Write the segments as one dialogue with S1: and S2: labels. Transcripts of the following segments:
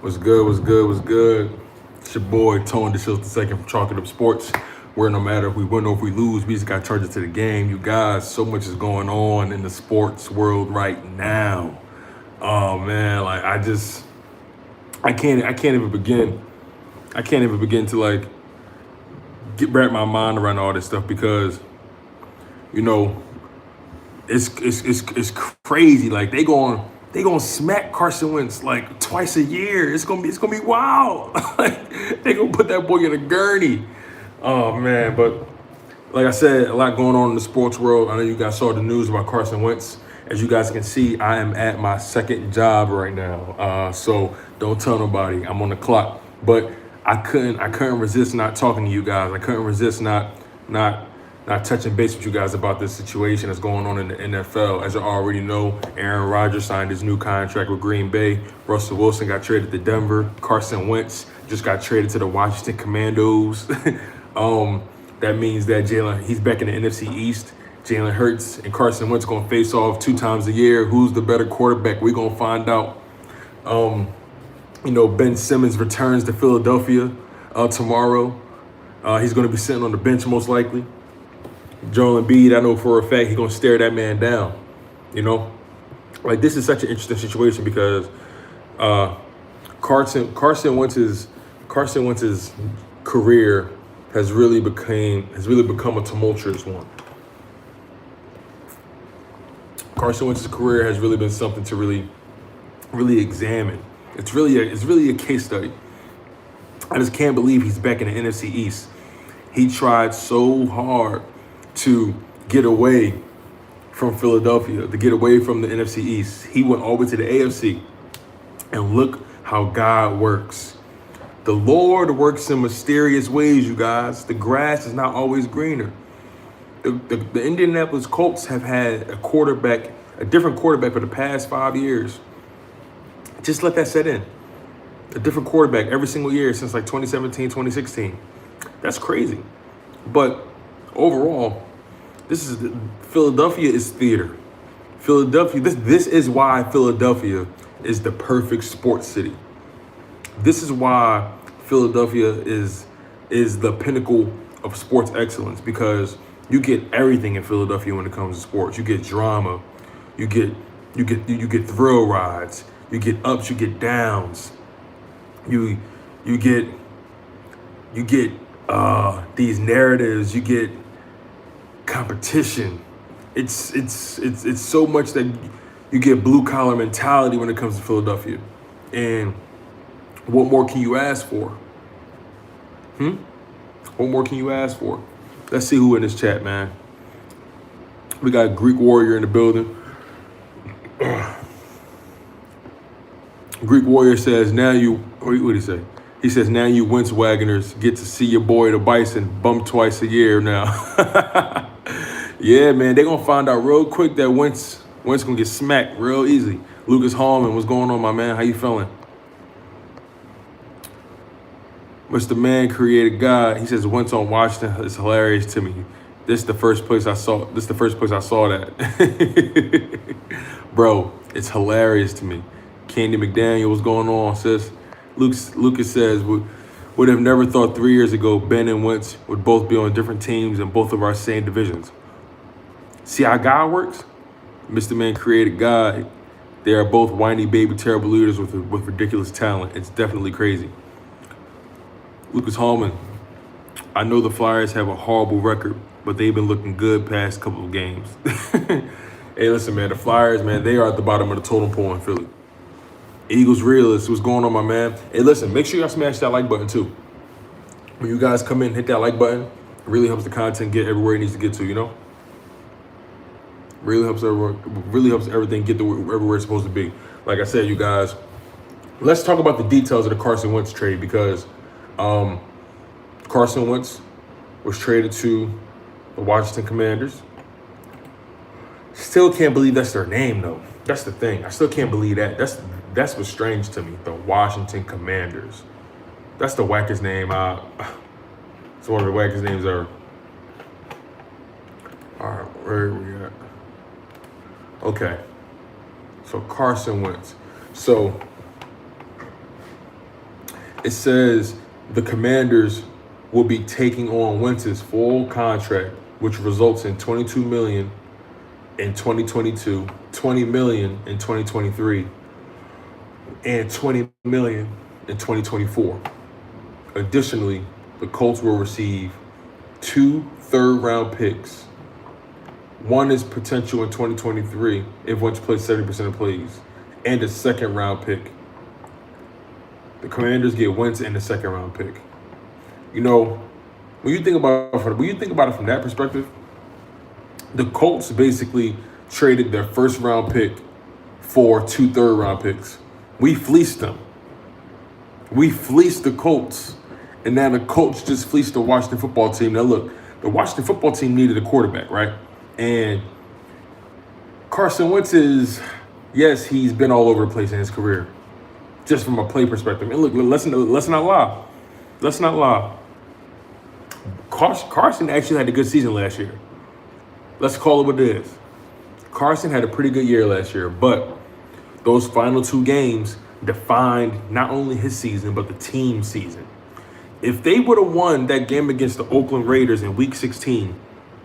S1: What's good? What's good? What's good? It's your boy Tone DeShields II from Chalking Up Sports. Where no matter if we win or if we lose, we just got charged to the game. You guys, so much is going on in the sports world right now. Oh man, like I can't even begin. I can't even begin to like wrap my mind around all this stuff because, you know, it's crazy. Like they gonna smack Carson Wentz like twice a year. It's gonna be wild. Like they gonna put that boy in a gurney. Oh man, but like I said, a lot going on in the sports world. I know you guys saw the news about Carson Wentz. As you guys can see, I am at my second job right now. So don't tell nobody. I'm on the clock. But I couldn't resist not talking to you guys. I couldn't resist not touching base with you guys about this situation that's going on in the NFL. As you already know, Aaron Rodgers signed his new contract with Green Bay. Russell Wilson got traded to Denver. Carson Wentz just got traded to the Washington Commandos. That means that he's back in the NFC East. Jalen Hurts and Carson Wentz going to face off 2 times a year. Who's the better quarterback? We're going to find out. Ben Simmons returns to Philadelphia tomorrow. He's going to be sitting on the bench most likely. Joel Embiid, I know for a fact he's going to stare that man down. Like this is such an interesting situation because Carson Wentz's career has really become a tumultuous one. Carson Wentz's career has really been something to really examine. It's really a case study. I just can't believe he's back in the NFC East. He tried so hard to get away from Philadelphia, to get away from the NFC East. He went over to the AFC, and look how God works. The Lord works in mysterious ways, you guys. The grass is not always greener. The Indianapolis Colts have had a different quarterback for the past 5 years. Just let that set in. A different quarterback every single year since like 2017, 2016. That's crazy. But overall, Philadelphia is theater. Philadelphia, this is why Philadelphia is the perfect sports city. This is why Philadelphia is the pinnacle of sports excellence, because you get everything in Philadelphia when it comes to sports. You get drama, you get thrill rides, you get ups, you get downs, you get these narratives, you get competition. It's so much that you get blue collar mentality when it comes to Philadelphia. And what more can you ask for? What more can you ask for? Let's see who in this chat, man. We got Greek Warrior in the building. Greek Warrior says, what did he say? He says, now you Wentz Wagners get to see your boy the Bison bump twice a year now. Yeah, man, they're going to find out real quick that Wentz going to get smacked real easy. Lucas Hallman, what's going on, my man? How you feeling? Mr. Man created God. He says Wentz on Washington is hilarious to me. This is the first place I saw that. Bro, it's hilarious to me. Candy McDaniel, what's going on, sis? Lucas says, would have never thought 3 years ago Ben and Wentz would both be on different teams in both of our same divisions. See how God works? Mr. Man created God. They are both whiny baby terrible leaders with ridiculous talent. It's definitely crazy. Lucas Hallman, I know the Flyers have a horrible record, but they've been looking good past couple of games. Hey, listen, man, the Flyers, man, they are at the bottom of the totem pole in Philly. Eagles Realist, what's going on, my man? Hey, listen, make sure y'all smash that like button, too. When you guys come in, hit that like button. It really helps the content get everywhere it needs to get to, Really helps everything get to everywhere it's supposed to be. Like I said, you guys, let's talk about the details of the Carson Wentz trade, because Carson Wentz was traded to the Washington Commanders. Still can't believe that's their name, though. That's the thing. I still can't believe that. That's what's strange to me. The Washington Commanders. That's the wackest name. It's one of the wackest names ever. All right, where are we at? Okay. So Carson Wentz. So it says the Commanders will be taking on Wentz's full contract, which results in $22 million in 2022, $20 million in 2023, and $20 million in 2024. Additionally, the Colts will receive 2 third-round picks. One is potential in 2023 if Wentz plays 70% of plays, and a second-round pick. The Commanders get Wentz and a second-round pick. You know, when you think about it from that perspective, the Colts basically traded their first-round pick for 2 third-round picks. We fleeced them. We fleeced the Colts, and now the Colts just fleeced the Washington football team. Now look, the Washington football team needed a quarterback, right? And Carson Wentz yes, he's been all over the place in his career, just from a play perspective. And look, let's not lie. Let's not lie. Carson actually had a good season last year. Let's call it what it is. Carson had a pretty good year last year, but those final 2 games defined not only his season, but the team's season. If they would have won that game against the Oakland Raiders in Week 16,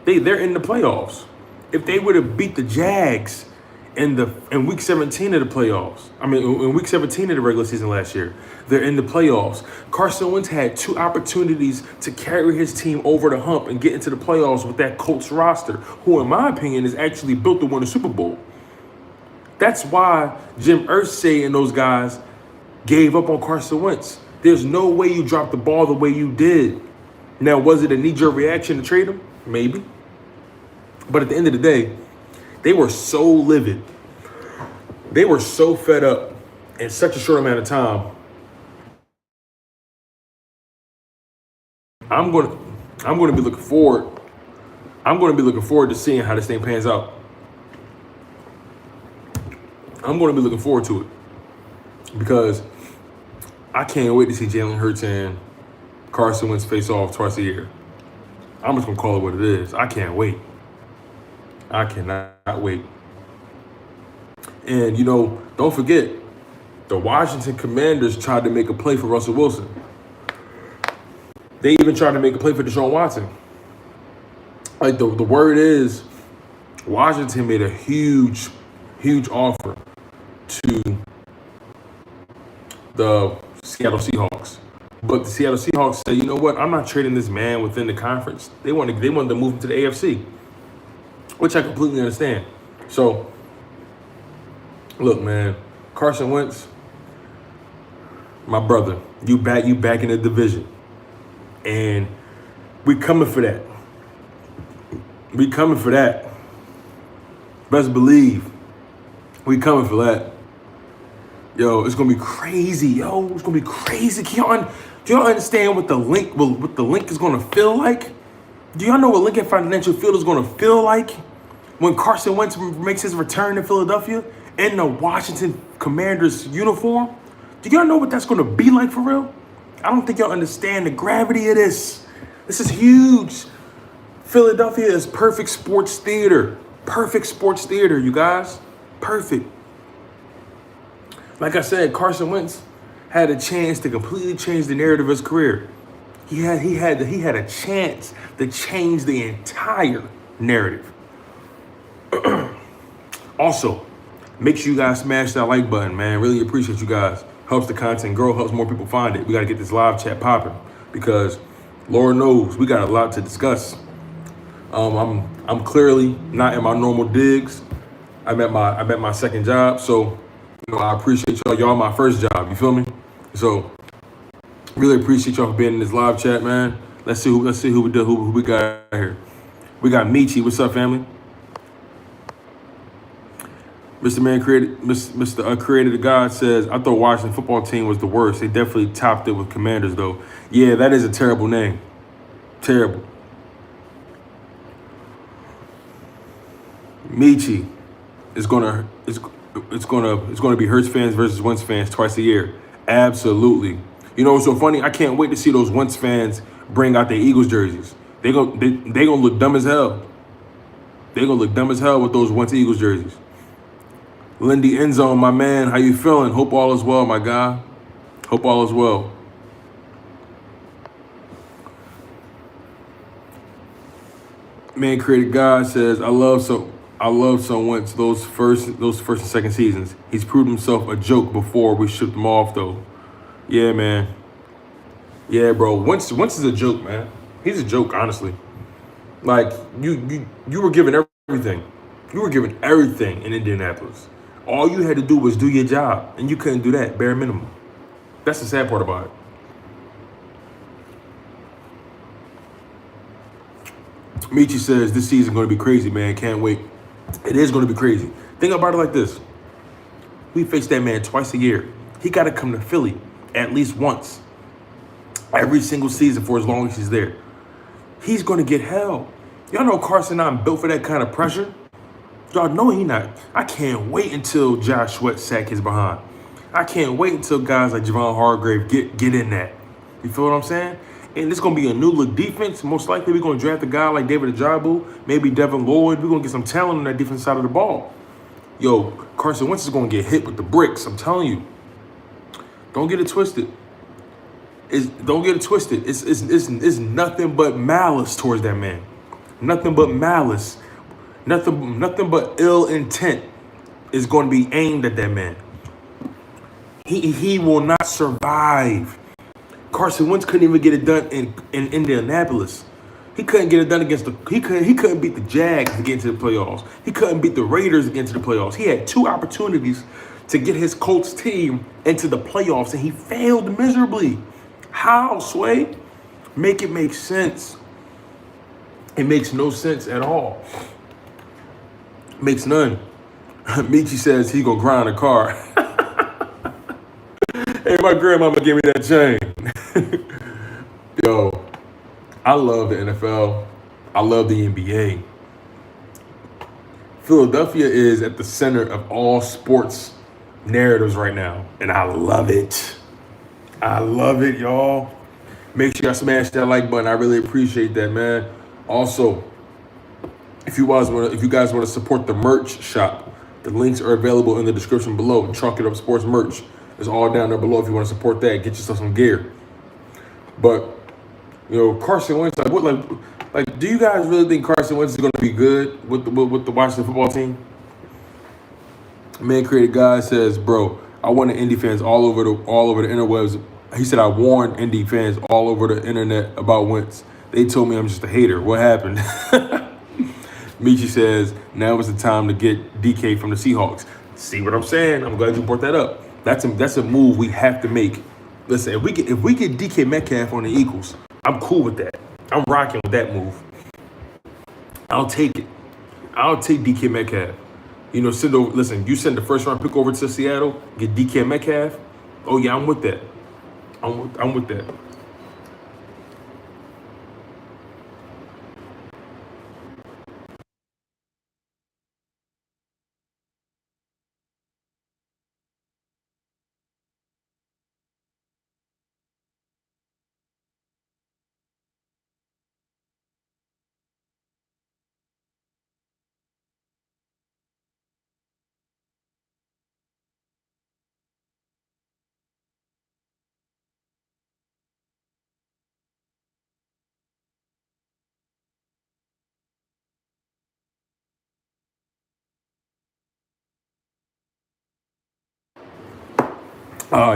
S1: they're in the playoffs. If they would have beat the Jags in Week 17 of the playoffs, in Week 17 of the regular season last year, they're in the playoffs. Carson Wentz had 2 opportunities to carry his team over the hump and get into the playoffs with that Colts roster, who, in my opinion, is actually built to win a Super Bowl. That's why Jim Irsay and those guys gave up on Carson Wentz. There's no way you dropped the ball the way you did. Now, was it a knee-jerk reaction to trade him? Maybe. But at the end of the day, they were so livid. They were so fed up in such a short amount of time. I'm going to be looking forward. I'm going to be looking forward to seeing how this thing pans out. I'm going to be looking forward to it because I can't wait to see Jalen Hurts and Carson Wentz face off twice a year. I'm just going to call it what it is. I can't wait. I cannot wait. And, don't forget, the Washington Commanders tried to make a play for Russell Wilson. They even tried to make a play for Deshaun Watson. Like, the word is, Washington made a huge offer to the Seattle Seahawks. But the Seattle Seahawks said, you know what? I'm not trading this man within the conference. They wanted to move him to the AFC, which I completely understand. So, look, man, Carson Wentz, my brother, you back in the division. And we coming for that. We coming for that. Best believe we coming for that. Yo, it's gonna be crazy. Yo, it's gonna be crazy. Do y'all understand what the link is gonna feel like? Do y'all know what Lincoln Financial Field is gonna feel like when Carson Wentz makes his return to Philadelphia in the Washington Commanders uniform? Do y'all know what that's gonna be like for real? I don't think y'all understand the gravity of this. This is huge. Philadelphia is perfect sports theater. Perfect sports theater, you guys. Perfect. Like I said, Carson Wentz had a chance to completely change the narrative of his career. He had a chance to change the entire narrative. Also, make sure you guys smash that like button, man. Really appreciate you guys. Helps the content grow, helps more people find it. We got to get this live chat popping because Lord knows we got a lot to discuss. I'm clearly not in my normal digs. I'm at my second job, so I appreciate y'all. Y'all my first job. You feel me? So really appreciate y'all for being in this live chat, man. Let's see who we got here. We got Michi. What's up, family? Mr. Creator to God says, I thought Washington football team was the worst. They definitely topped it with Commanders, though. Yeah, that is a terrible name. Terrible. Michi is gonna be Hurts fans versus Wentz fans twice a year. Absolutely. You know what's so funny? I can't wait to see those Wentz fans bring out their Eagles jerseys. They gonna look dumb as hell. They gonna look dumb as hell with those Wentz Eagles jerseys. Lindy Endzone, my man, how you feeling? Hope all is well, my guy. Hope all is well. Man created God says, I love so Wentz those first and second seasons. He's proved himself a joke before we shipped him off though. Yeah, man. Yeah, bro. Wentz is a joke, man. He's a joke, honestly. Like you were given everything. You were given everything in Indianapolis. All you had to do was do your job, and you couldn't do that, bare minimum. That's the sad part about it. Michi says this season going to be crazy, man. Can't wait. It is going to be crazy. Think about it like this: we face that man twice a year. He got to come to Philly at least once every single season for as long as he's there. He's going to get hell. Y'all know Carson and I'm built for that kind of pressure. Y'all know he not. I can't wait until Josh Sweat sack his behind. I can't wait until guys like Javon Hargrave get in that. You feel what I'm saying? And it's going to be a new look defense. Most likely we're going to draft a guy like David Ajabu, maybe Devin Lloyd. We're going to get some talent on that defense side of the ball. Yo, Carson Wentz is going to get hit with the bricks. I'm telling you. Don't get it twisted. Don't get it twisted. It's nothing but malice towards that man. Nothing but malice. Nothing but ill intent is going to be aimed at that man. He will not survive. Carson Wentz couldn't even get it done in Indianapolis. He couldn't get it done against he couldn't beat the Jags to get into the playoffs. He couldn't beat the Raiders to get into the playoffs. He had 2 opportunities to get his Colts team into the playoffs, and he failed miserably. How, Sway? Make it make sense. It makes no sense at all. Makes none. Michi says he gonna grind a car. Hey, my grandmama gave me that chain. Yo, I love the NFL. I love the NBA. Philadelphia is at the center of all sports narratives right now, and I love it. I love it, y'all. Make sure y'all smash that like button. I really appreciate that, man. Also, if you guys want to support the merch shop, the links are available in the description below. Chalk It Up Sports merch is all down there below. If you want to support that, get yourself some gear. But Carson Wentz, like, do you guys really think Carson Wentz is going to be good with the Washington football team? Man created guy says, bro, I warned Indy fans all over the interwebs. He said I warned Indy fans all over the internet about Wentz. They told me I'm just a hater. What happened? Michi says, now is the time to get DK from the Seahawks. See what I'm saying? I'm glad you brought that up. That's a move we have to make. Listen, if we get DK Metcalf on the Eagles, I'm cool with that. I'm rocking with that move. I'll take it. I'll take DK Metcalf. You send the first round pick over to Seattle, get DK Metcalf. Oh yeah, I'm with that. I'm with that.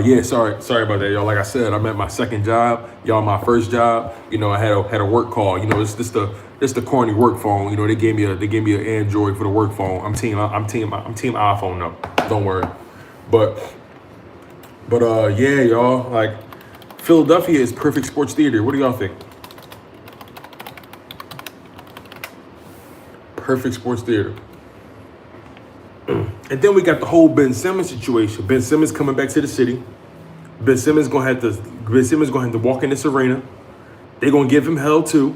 S1: Yeah, sorry about that, y'all. Like I said, I'm at my second job. Y'all, my first job. I had a work call. It's the corny work phone. They gave me an Android for the work phone. I'm team iPhone though. Don't worry. But yeah, y'all. Like, Philadelphia is perfect sports theater. What do y'all think? Perfect sports theater. And then we got the whole Ben Simmons situation. Ben Simmons coming back to the city. Ben Simmons gonna have to walk in this arena. They're gonna give him hell too.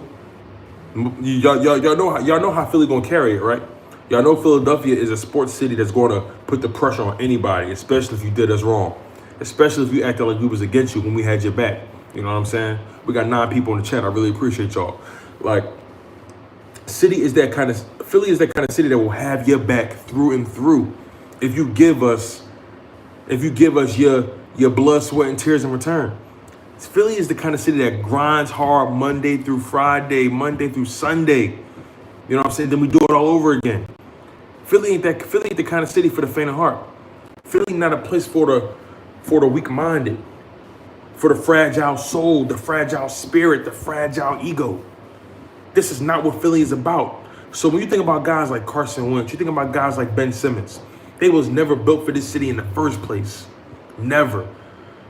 S1: Y'all know how Philly gonna carry it, right? Y'all know Philadelphia is a sports city that's gonna put the pressure on anybody, especially if you did us wrong. Especially if you acted like we was against you when we had your back. You know what I'm saying? We got 9 people in the chat. I really appreciate y'all. Like, Philly is that kind of city that will have your back through and through if you give us your blood, sweat, and tears in return. Philly is the kind of city that grinds hard Monday through Friday, Monday through Sunday. You know what I'm saying? Then we do it all over again. Philly ain't the kind of city for the faint of heart. Philly not a place for the weak-minded, for the fragile soul, the fragile spirit, the fragile ego. This is not what Philly is about. So when you think about guys like Carson Wentz, you think about guys like Ben Simmons. They was never built for this city in the first place. Never.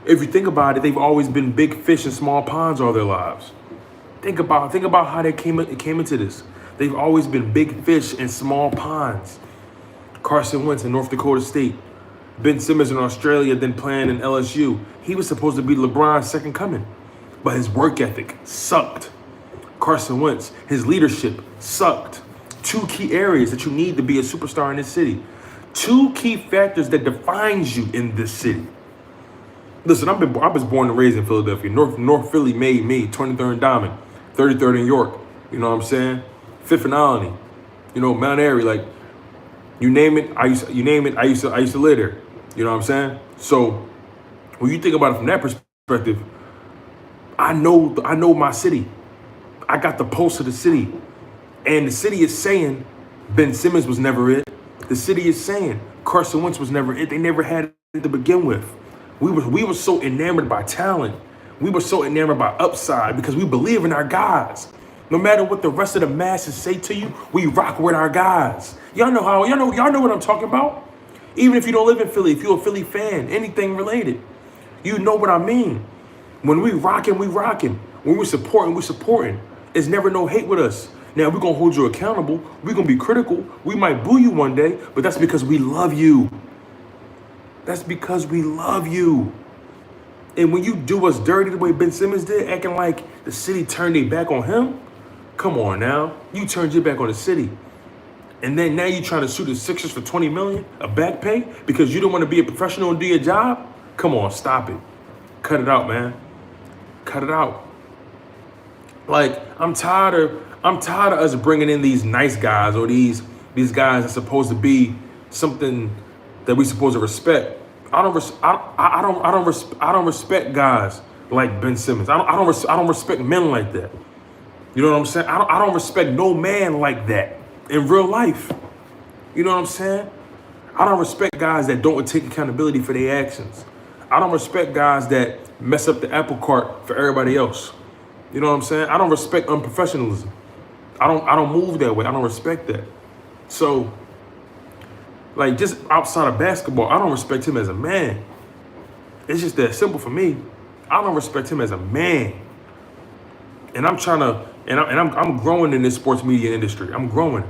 S1: If you think about it, they've always been big fish in small ponds all their lives. Think about how they came into this. They've always been big fish in small ponds. Carson Wentz in North Dakota State. Ben Simmons in Australia, then playing in LSU. He was supposed to be LeBron's second coming, but his work ethic sucked. Carson Wentz, his leadership sucked. Two key areas that you need to be a superstar in this city. Two key factors that defines you in this city. Listen, I was born and raised in Philadelphia. North Philly made me 23rd and Diamond, 33rd in York. You know what I'm saying? 5th and Alany. You know, Mount Airy. Like, you name it. I used to live there. You know what I'm saying? So when you think about it from that perspective, I know my city. I got the pulse of the city, and the city is saying Ben Simmons was never it. The city is saying Carson Wentz was never it. They never had it to begin with. We were so enamored by talent. We were so enamored by upside because we believe in our guys. No matter what the rest of the masses say to you, we rock with our guys. Y'all know what I'm talking about. Even if you don't live in Philly, if you're a Philly fan, anything related, you know what I mean. When we rocking, we rocking. When we supporting, we supporting. It's never no hate with us. Now, we're going to hold you accountable. We're going to be critical. We might boo you one day, but that's because we love you. That's because we love you. And when you do us dirty the way Ben Simmons did, acting like the city turned their back on him, come on now. You turned your back on the city. And then now you're trying to sue the Sixers for $20 million of back pay because you don't want to be a professional and do your job? Come on, stop it. Cut it out, man. Cut it out. Like, I'm tired of us bringing in these nice guys or these guys that's supposed to be something that we supposed to respect. I don't respect guys like Ben Simmons. I don't respect men like that. You know what I'm saying? I don't respect no man like that in real life. You know what I'm saying? I don't respect guys that don't take accountability for their actions. I don't respect guys that mess up the apple cart for everybody else. You know what I'm saying? I don't respect unprofessionalism. I don't move that way. I don't respect that. So, like, just outside of basketball, I don't respect him as a man. It's just that simple for me. I don't respect him as a man. And I'm trying to, I'm growing in this sports media industry. I'm growing.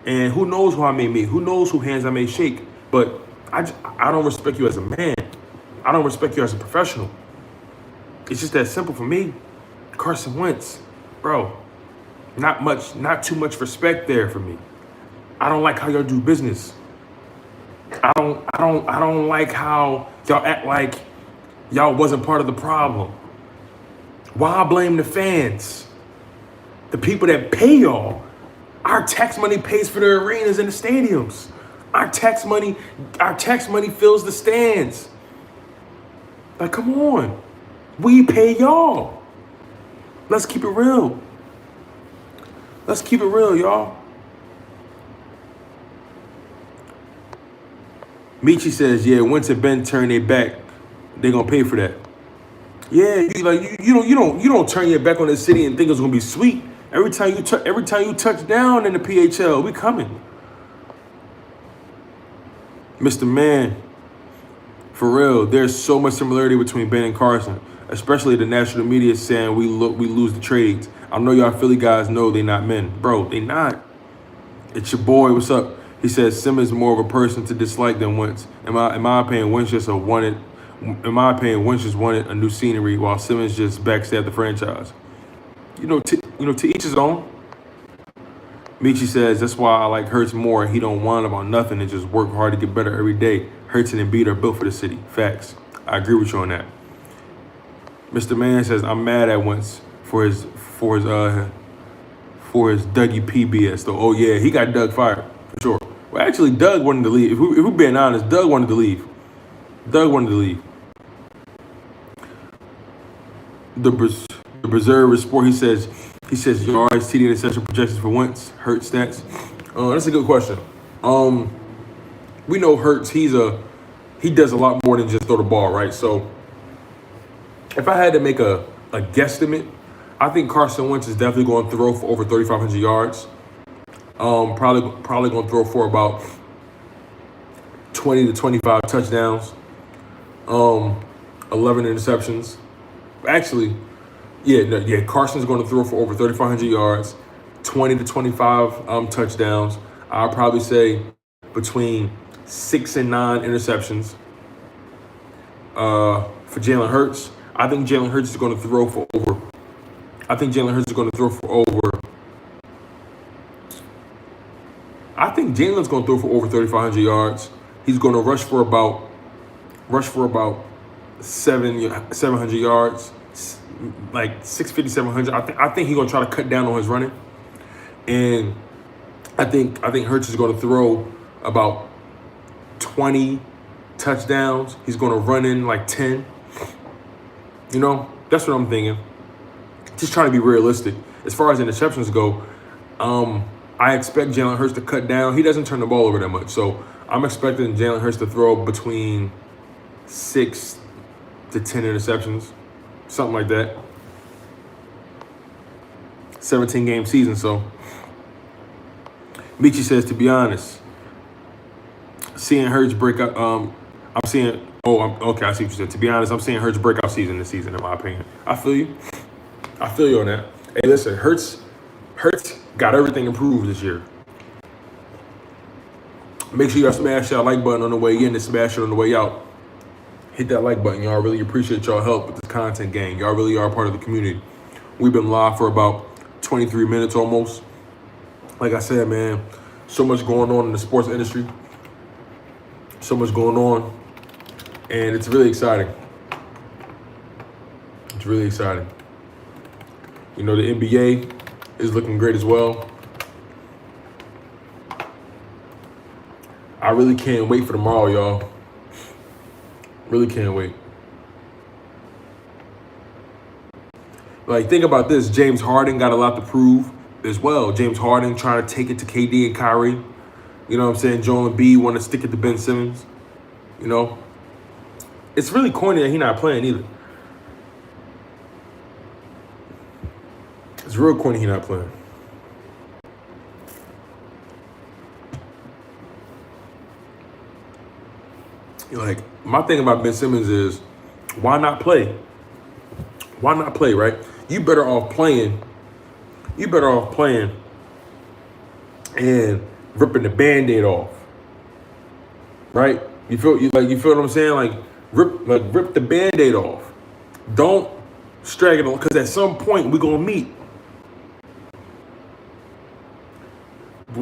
S1: And who knows who I may meet? Who knows who hands I may shake? But I don't respect you as a man. I don't respect you as a professional. It's just that simple for me. Carson Wentz, bro, not too much respect there for me. I don't like how y'all do business. I don't like how y'all act like y'all wasn't part of the problem. Why blame the fans? The people that pay y'all. Our tax money pays for the arenas and the stadiums. Our tax money fills the stands. Like, come on. We pay y'all. Let's keep it real. Let's keep it real, y'all. Michi says, yeah, Wentz and Ben turn their back, they're gonna pay for that. Yeah, you don't turn your back on the city and think it's gonna be sweet. Every time you touch down in the PHL, we coming. Mr. Man, for real, there's so much similarity between Ben and Carson, especially the national media saying we lose the trades. I know y'all Philly guys know they not men. Bro, they not. It's your boy, what's up? He says Simmons more of a person to dislike than Wentz. In my opinion, Wentz just wanted a new scenery while Simmons just backstabbed the franchise. To each his own. Michi says, that's why I like Hurts more. He don't whine about nothing and just work hard to get better every day. Hurts and Embiid are built for the city. Facts. I agree with you on that. Mr. Man says, I'm mad at Wentz for his Dougie PBS though. Oh yeah, he got Doug fired for sure. Well, actually, Doug wanted to leave. If we're being honest, Doug wanted to leave. The Preserver Sport, he says, He says yards, TD, interception projections for Wentz, Hurts stats. That's a good question. We know Hurts. He does a lot more than just throw the ball, right? So if I had to make a guesstimate, I think Carson Wentz is definitely going to throw for over 3,500 yards. Probably going to throw for about 20 to 25 touchdowns. 11 interceptions. Actually, Carson's going to throw for over 3,500 yards, 20 to 25 touchdowns. I'll probably say between 6 and 9 interceptions. For Jalen Hurts, I think Jalen Hurts is going to throw for over. I think Jalen's going to throw for over 3,500 yards. He's going to rush for about 700 yards, like 650, 700. I think he's going to try to cut down on his running, and I think Hurts is going to throw about 20 touchdowns. He's going to run in like 10. That's what I'm thinking. Just trying to be realistic. As far as interceptions go, I expect Jalen Hurts to cut down. He doesn't turn the ball over that much. So I'm expecting Jalen Hurts to throw between 6 to 10 interceptions, something like that. 17-game season. So Michi says, to be honest, seeing Hurts break out, I see what you said. To be honest, I'm seeing Hurts breakout season this season, in my opinion. I feel you on that. Hey, listen, Hurts got everything improved this year. Make sure y'all smash that like button on the way in and smash it on the way out. Hit that like button. Y'all really appreciate y'all help with this content, gang. Y'all really are part of the community. We've been live for about 23 minutes almost. Like I said, man, so much going on in the sports industry. So much going on. And it's really exciting. It's really exciting. The NBA is looking great as well. I really can't wait for tomorrow, y'all. Really can't wait. Like, think about this. James Harden got a lot to prove as well. James Harden trying to take it to KD and Kyrie. You know what I'm saying? Joel Embiid want to stick it to Ben Simmons. It's really corny that he's not playing either. It's real corny he's not playing. Like, my thing about Ben Simmons is, why not play? Why not play, right? You better off playing and ripping the Band-Aid off. Right? You feel what I'm saying? Like rip the Band-Aid off. Don't drag it on, because at some point we're gonna meet.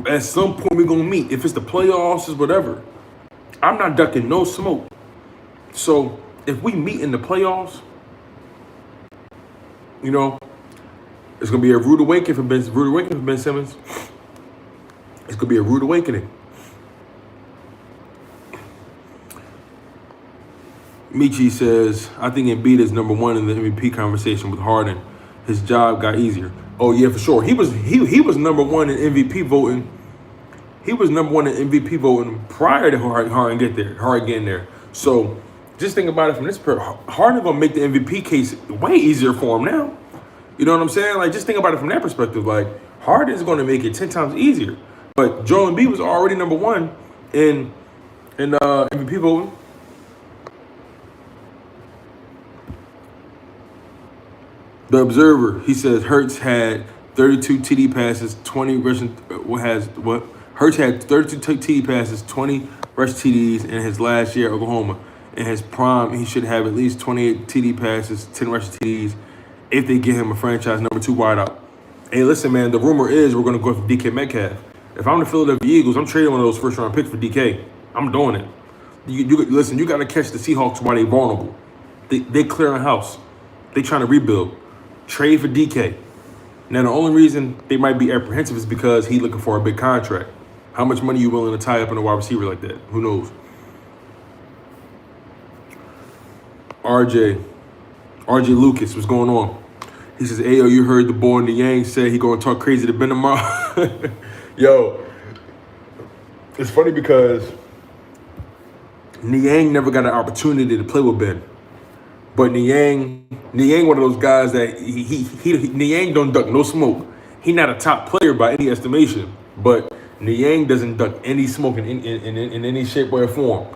S1: At some point we're gonna meet. If it's the playoffs or whatever. I'm not ducking no smoke. So if we meet in the playoffs, it's gonna be a rude awakening for Ben Simmons. It's gonna be a rude awakening. Michi says, I think Embiid is number one in the MVP conversation with Harden. His job got easier. Oh yeah, for sure. He was number one in MVP voting. He was number one in MVP voting prior to Harden getting there. So just think about it from this perspective. Harden gonna make the MVP case way easier for him now. You know what I'm saying? Like, just think about it from that perspective. Like, Harden is gonna make it 10 times easier. But Joel Embiid was already number one in MVP voting. The Observer, he says Hurts had 32 TD passes, 20 rushing. Hurts had 32 TD passes, 20 rush TDs in his last year at Oklahoma. In his prime, he should have at least 28 TD passes, 10 rush TDs, if they get him a franchise number 2 wideout. Hey, listen, man, the rumor is we're going to go for DK Metcalf. If I'm the Philadelphia Eagles, I'm trading one of those first-round picks for DK. I'm doing it. Listen, you got to catch the Seahawks while they're vulnerable. They clearing house. They trying to rebuild. Trade for DK. Now, the only reason they might be apprehensive is because he's looking for a big contract. How much money you willing to tie up in a wide receiver like that? Who knows? RJ Lucas, what's going on? He says, "Hey, yo, you heard the boy Niang say he gonna talk crazy to Ben tomorrow." Yo, it's funny because Niang never got an opportunity to play with Ben. But Niang one of those guys that Niang don't duck no smoke. He not a top player by any estimation, but Niang doesn't duck any smoke in any shape or form.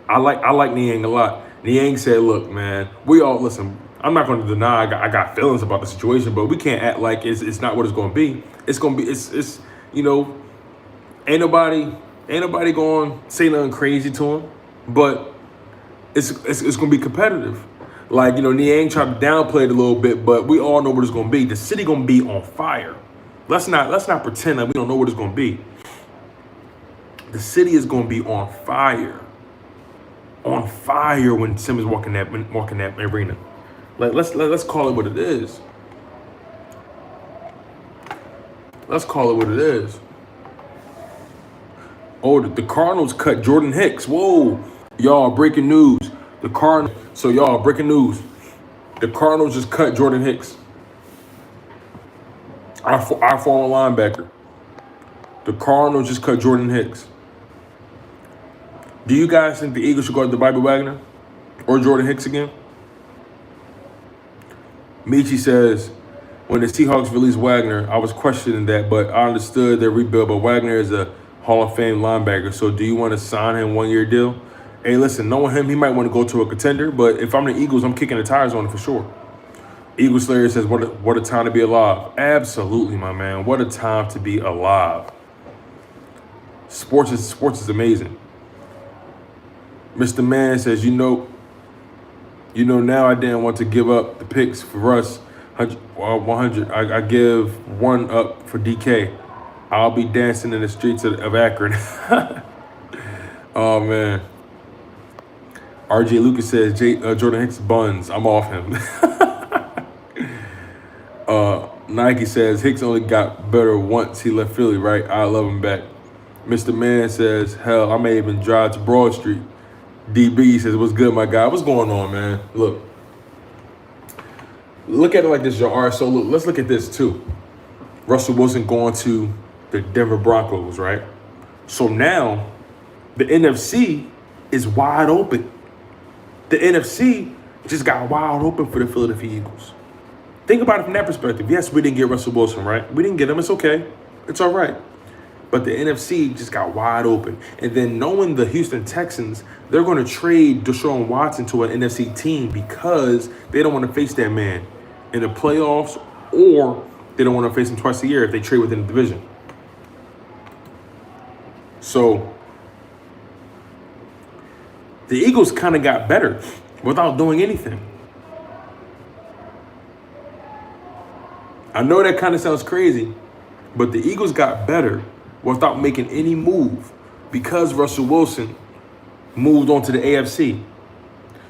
S1: I like Niang a lot. Niang said, "Look, man, we all listen. I'm not going to deny I got feelings about the situation, but we can't act like it's not what it's going to be. It's going to be it's you know, ain't nobody going to say nothing crazy to him, but it's going to be competitive." Like, you know, Niang tried to downplay it a little bit, but we all know what it's going to be. The city going to be on fire. Let's not pretend like we don't know what it's going to be. The city is going to be on fire. On fire when Simmons walking that arena. Like let's call it what it is. Let's call it what it is. Oh, the Cardinals cut Jordan Hicks. Whoa, y'all! Breaking news. Breaking news. The Cardinals just cut Jordan Hicks, our former linebacker. The Cardinals just cut Jordan Hicks. Do you guys think the Eagles should guard the Bobby Wagner or Jordan Hicks again? Michi says, when the Seahawks released Wagner, I was questioning that, but I understood their rebuild. But Wagner is a Hall of Fame linebacker, so do you want to sign him 1-year deal? Hey, listen, knowing him, he might want to go to a contender, but if I'm the Eagles, I'm kicking the tires on it for sure. Eagle Slayer says, what a time to be alive. Absolutely, my man. What a time to be alive. Sports is amazing. Mr. Man says, you know, now I didn't want to give up the picks for Russ 100. I give one up for DK. I'll be dancing in the streets of Akron. Oh, man. RJ Lucas says, Jordan Hicks buns. I'm off him. Nike says, Hicks only got better once he left Philly, right? I love him back. Mr. Man says, hell, I may even drive to Broad Street. DB says, what's good, my guy? What's going on, man? Look at it like this, y'all. All right, so look, let's look at this, too. Russell Wilson going to the Denver Broncos, right? So now the NFC is wide open. The NFC just got wide open for the Philadelphia Eagles. Think about it from that perspective. Yes, we didn't get Russell Wilson, right? We didn't get him. It's okay. It's all right. But the NFC just got wide open. And then knowing the Houston Texans, they're going to trade Deshaun Watson to an NFC team because they don't want to face that man in the playoffs, or they don't want to face him twice a year if they trade within the division. So the Eagles kind of got better without doing anything. I know that kind of sounds crazy, but the Eagles got better without making any move because Russell Wilson moved on to the AFC.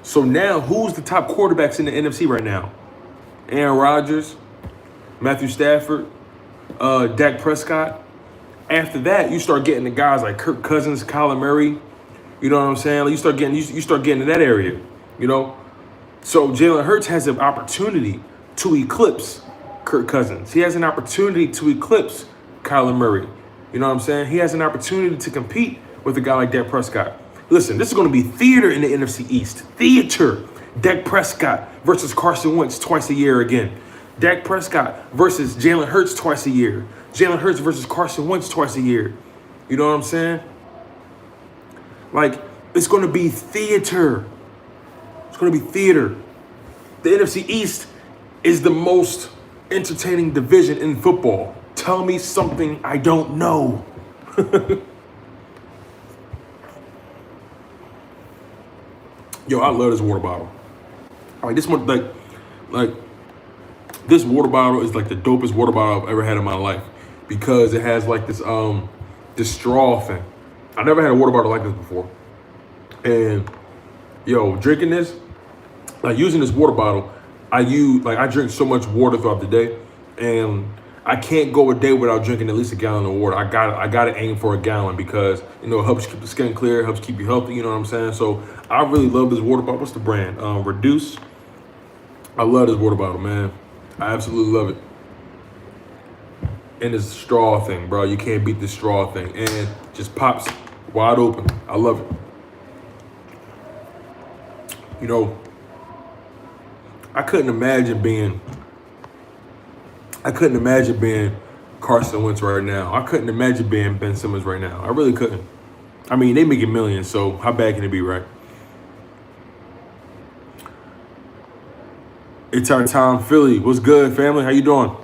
S1: So now who's the top quarterbacks in the NFC right now? Aaron Rodgers, Matthew Stafford, Dak Prescott. After that, you start getting the guys like Kirk Cousins, Kyler Murray. You know what I'm saying? Like you start getting in that area, you know? So Jalen Hurts has an opportunity to eclipse Kirk Cousins. He has an opportunity to eclipse Kyler Murray. You know what I'm saying? He has an opportunity to compete with a guy like Dak Prescott. Listen, this is going to be theater in the NFC East. Theater. Dak Prescott versus Carson Wentz twice a year again. Dak Prescott versus Jalen Hurts twice a year. Jalen Hurts versus Carson Wentz twice a year. You know what I'm saying? Like, it's going to be theater. It's going to be theater. The NFC East is the most entertaining division in football. Tell me something I don't know. Yo, I love this water bottle. Like this one, like this water bottle is like the dopest water bottle I've ever had in my life because it has like this this straw thing. I never had a water bottle like this before. And yo, drinking this, like using this water bottle, I drink so much water throughout the day, and I can't go a day without drinking at least a gallon of water. I got to aim for a gallon because, you know, it helps keep the skin clear, it helps keep you healthy, you know what I'm saying? So I really love this water bottle. What's the brand? Reduce. I love this water bottle, man. I absolutely love it. And it's a straw thing, bro. You can't beat the straw thing. And just pops wide open. I love it. You know, I couldn't imagine being Carson Wentz right now. I couldn't imagine being Ben Simmons right now. I really couldn't. I mean, they make millions, so how bad can it be, right? It's our time, Philly. What's good, family? How you doing?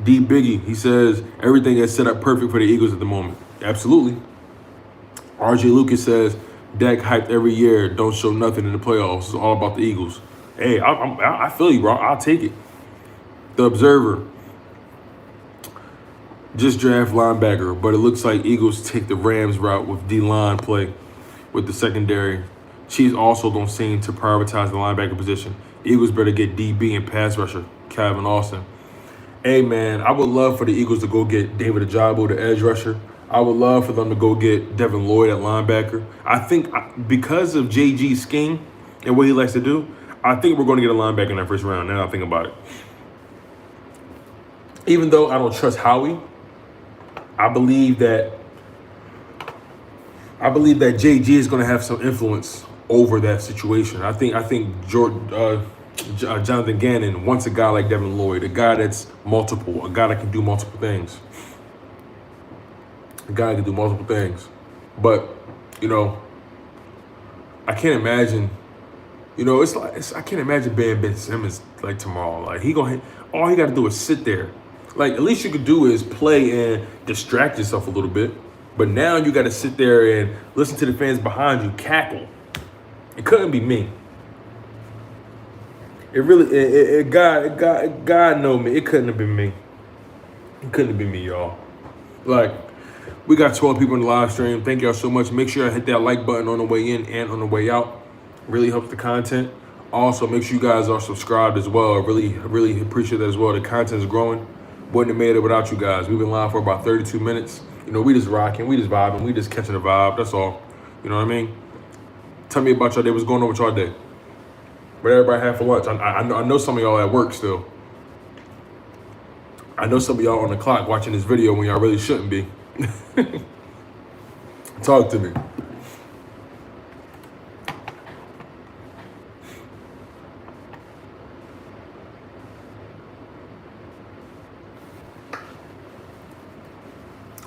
S1: D Biggie, he says, everything is set up perfect for the Eagles at the moment. Absolutely. RJ Lucas says, Dak hyped every year, don't show nothing in the playoffs. It's all about the Eagles. Hey, I feel you, bro. I'll take it. The Observer, just draft linebacker, but it looks like Eagles take the Rams route with D-line play with the secondary. Chiefs also don't seem to prioritize the linebacker position. Eagles better get DB and pass rusher, Calvin Austin. Hey, man, I would love for the Eagles to go get David Ojabo, the edge rusher. I would love for them to go get Devin Lloyd at linebacker. I think because of JG's scheme and what he likes to do, I think we're going to get a linebacker in that first round, now that I think about it. Even though I don't trust Howie, I believe that JG is going to have some influence over that situation. I think Jonathan Gannon wants a guy like Devin Lloyd, a guy that's multiple, a guy that can do multiple things. But, you know, I can't imagine, you know, I can't imagine being Ben Simmons like tomorrow. Like all he got to do is sit there. Like, at least you could do is play and distract yourself a little bit. But now you got to sit there and listen to the fans behind you cackle. It couldn't be me. It really, God know me. It couldn't have been me. It couldn't have been me, y'all. Like, we got 12 people in the live stream. Thank y'all so much. Make sure I hit that like button on the way in and on the way out. Really helps the content. Also, make sure you guys are subscribed as well. I really appreciate that as well. The content is growing. Wouldn't have made it without you guys. We've been live for about 32 minutes. You know, we just rocking, we just vibing, we just catching the vibe. That's all. You know what I mean? Tell me about y'all day. What's going on with y'all day? What everybody had for lunch? I know some of y'all at work still. I know some of y'all on the clock watching this video when y'all really shouldn't be. Talk to me.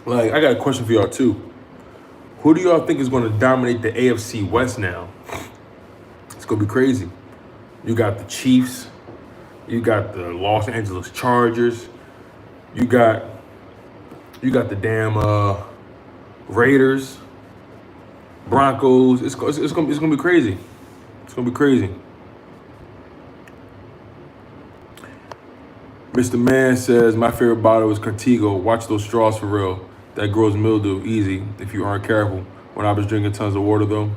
S1: Like, I got a question for y'all too. Who do y'all think is going to dominate the AFC West now? It's going to be crazy. You got the Chiefs. You got the Los Angeles Chargers. You got the damn Raiders, Broncos. It's gonna be crazy. It's gonna be crazy. Mr. Man says my favorite bottle is Contigo. Watch those straws for real. That grows mildew easy if you aren't careful. When I was drinking tons of water though,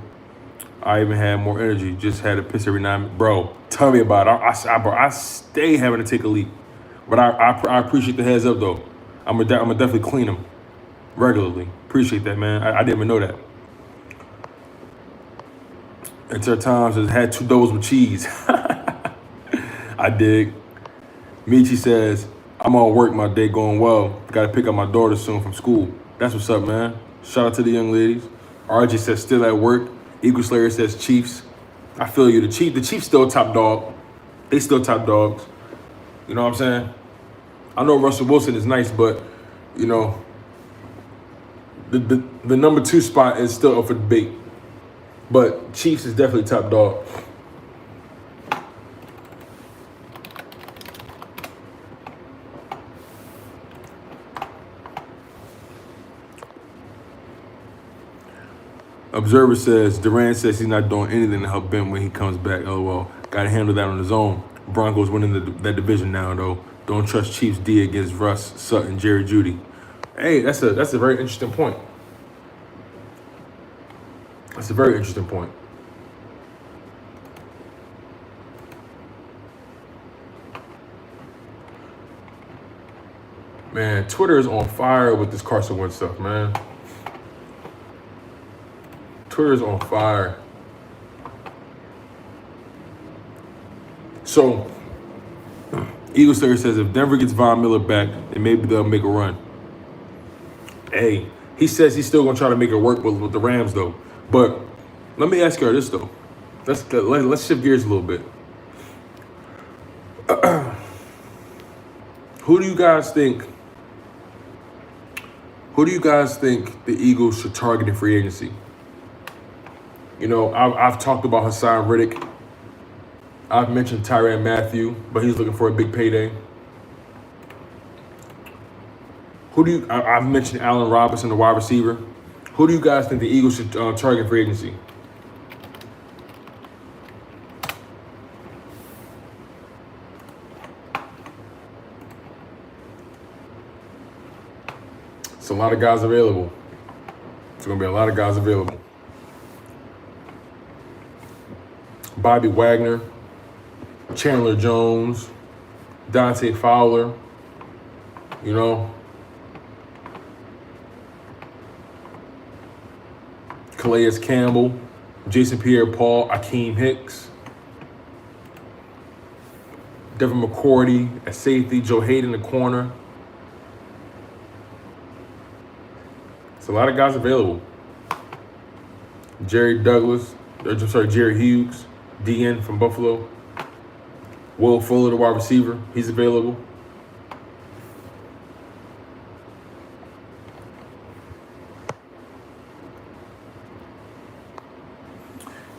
S1: I even had more energy. Just had to piss every 9 minutes. Bro, tell me about it. I stay having to take a leak. But I appreciate the heads up though. I'm gonna definitely clean them regularly. Appreciate that, man. I didn't even know that. It's our times has had 2 doughs with cheese. I dig. Michi says, I'm on work, my day going well. Got to pick up my daughter soon from school. That's what's up, man. Shout out to the young ladies. RJ says still at work. Eagle Slayer says Chiefs. I feel you. The Chiefs still top dog. They still top dogs. You know what I'm saying? I know Russell Wilson is nice, but, you know, the number 2 spot is still up for debate. But Chiefs is definitely top dog. Observer says, Durant says he's not doing anything to help Ben when he comes back. LOL. Got to handle that on his own. Broncos winning that division now, though. Don't trust Chiefs D against Russ, Sutton, Jerry Jeudy. Hey, that's a very interesting point. That's a very interesting point. Man, Twitter is on fire with this Carson Wentz stuff, man. Twitter's on fire. So, Eagle Slayer says if Denver gets Von Miller back, then maybe they'll make a run. Hey, he says he's still gonna try to make it work with the Rams though. But let me ask you this though. Let's shift gears a little bit. Who do you guys think the Eagles should target in free agency? You know, I've talked about Hassan Riddick. I've mentioned Tyrann Mathieu, but he's looking for a big payday. I've mentioned Allen Robinson, the wide receiver. Who do you guys think the Eagles should target in free agency? It's a lot of guys available. It's going to be a lot of guys available. Bobby Wagner, Chandler Jones, Dante Fowler, you know. Calais Campbell, Jason Pierre-Paul, Akeem Hicks, Devin McCourty at safety, Joe Hayden in the corner. It's a lot of guys available. Jerry Hughes, DN from Buffalo. Will Fuller, the wide receiver, he's available.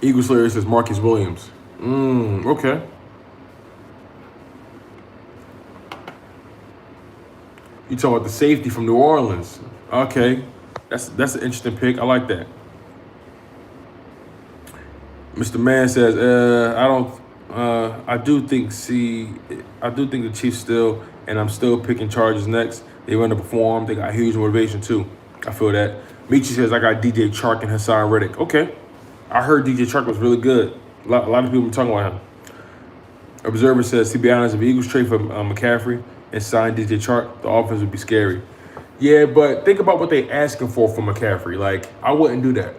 S1: Eagle Slayer says Marcus Williams. Okay. You talking about the safety from New Orleans? Okay, that's an interesting pick. I like that. Mr. Mann says, I do think the Chiefs still, and I'm still picking Chargers next. They underperformed. They got huge motivation too. I feel that. Michi says I got DJ Chark and Hassan Riddick. Okay. I heard DJ Chark was really good. A lot of people were talking about him. Observer says, to be honest, if the Eagles trade for McCaffrey and sign DJ Chark, the offense would be scary. Yeah, but think about what they're asking for McCaffrey. Like, I wouldn't do that.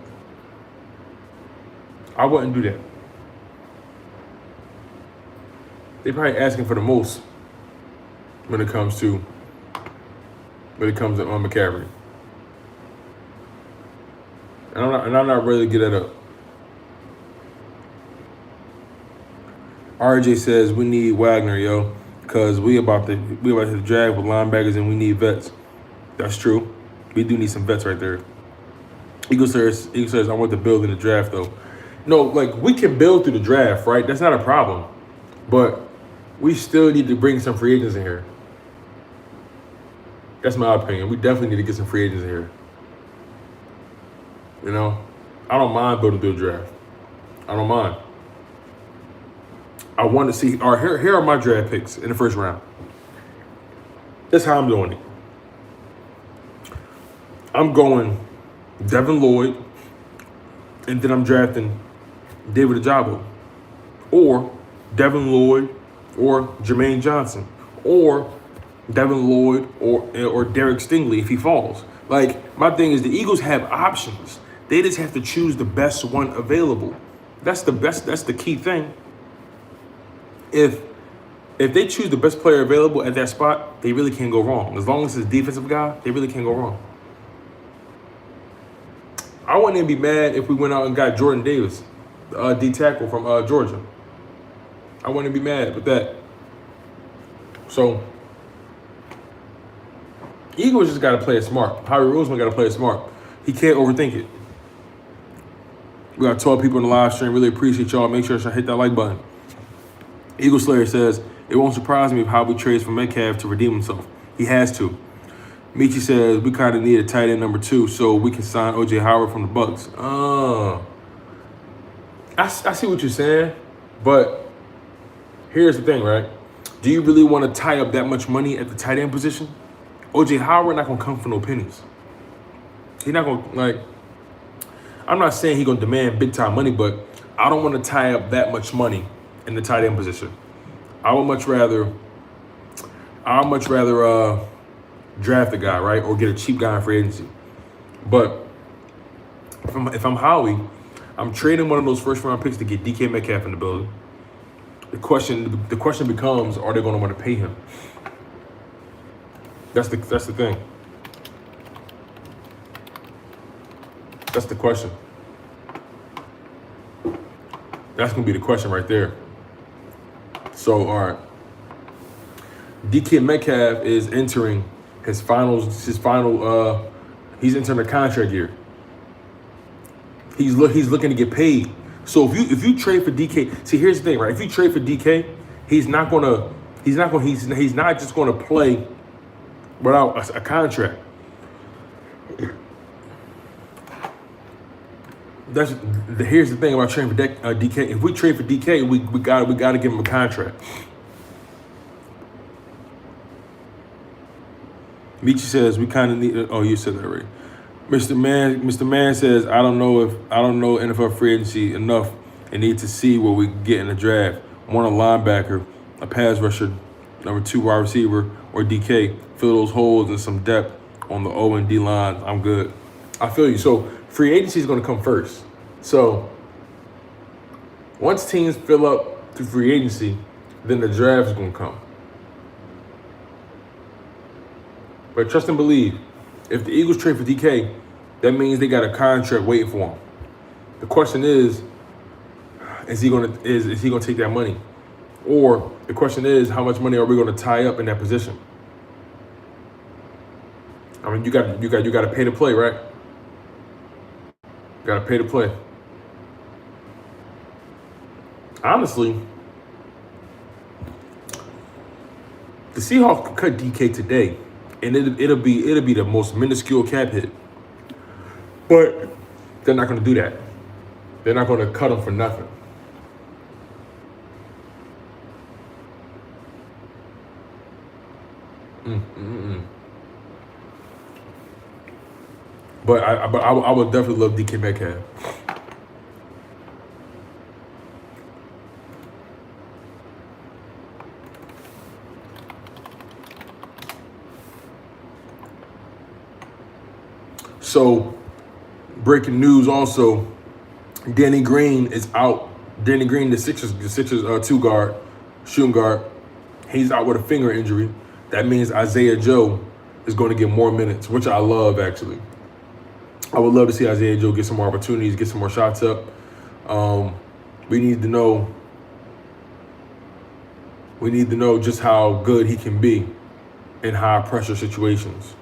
S1: They're probably asking for the most when it comes to McCaffrey. And I'm not ready to get that up. RJ says we need Wagner, yo, because we about to hit the drag with linebackers and we need vets. That's true. We do need some vets right there. Eagle says I want to build in the draft though. No, like we can build through the draft, right? That's not a problem. But we still need to bring some free agents in here. That's my opinion. We definitely need to get some free agents in here. You know, I don't mind building through the draft. I don't mind. I want to see. All right, here are my draft picks in the first round. That's how I'm doing it. I'm going Devin Lloyd, and then I'm drafting David Ojabo, or Devin Lloyd, or Jermaine Johnson, or Devin Lloyd, or Derek Stingley if he falls. Like, my thing is the Eagles have options. They just have to choose the best one available. That's the key thing. If they choose the best player available at that spot, they really can't go wrong. As long as it's a defensive guy, they really can't go wrong. I wouldn't even be mad if we went out and got Jordan Davis, D tackle from Georgia. I wouldn't be mad with that. So, Eagles just got to play it smart. Howie Roseman got to play it smart. He can't overthink it. We got 12 people in the live stream. Really appreciate y'all. Make sure to hit that like button. Eagle Slayer says, it won't surprise me if Howie trades for Metcalf to redeem himself. He has to. Michi says, we kind of need a tight end number 2 so we can sign O.J. Howard from the Bucks. I see what you're saying, but here's the thing, right? Do you really want to tie up that much money at the tight end position? O.J. Howard not going to come for no pennies. He's not going to, like, I'm not saying he's going to demand big-time money, but I don't want to tie up that much money in the tight end position. I would much rather draft a guy, right, or get a cheap guy in free agency. But if I'm Howie, I'm trading one of those first-round picks to get DK Metcalf in the building. The question becomes, are they going to want to pay him? That's the thing. That's the question. That's going to be the question right there. So, all right. DK Metcalf is entering he's entering a contract year. He's looking to get paid. So if you trade for DK, see, here's the thing, right? If you trade for DK, he's not just gonna play without a contract. Here's the thing about trading for DK. If we trade for DK, we gotta give him a contract. Michi says we kind of need. Oh, you said that already. Mr. Man says I don't know NFL free agency enough and need to see what we get in the draft. One, a linebacker, a pass rusher, number 2 wide receiver, or DK. Fill those holes and some depth on the O and D line. I'm good. I feel you. So free agency is going to come first. So once teams fill up to free agency, then the draft is going to come. But trust and believe, if the Eagles trade for DK, that means they got a contract waiting for him. The question is he gonna take that money? Or the question is, how much money are we gonna tie up in that position? I mean, you got to pay to play, right? You got to pay to play. Honestly, the Seahawks could cut DK today, and it'll be the most minuscule cap hit. But they're not going to do that. They're not going to cut him for nothing. But I would definitely love DK Metcalf. So, breaking news also, Danny Green is out. Danny Green, the Sixers 2 guard, shooting guard, he's out with a finger injury. That means Isaiah Joe is going to get more minutes, which I love, actually. I would love to see Isaiah Joe get some more opportunities, get some more shots up. We need to know just how good he can be in high pressure situations.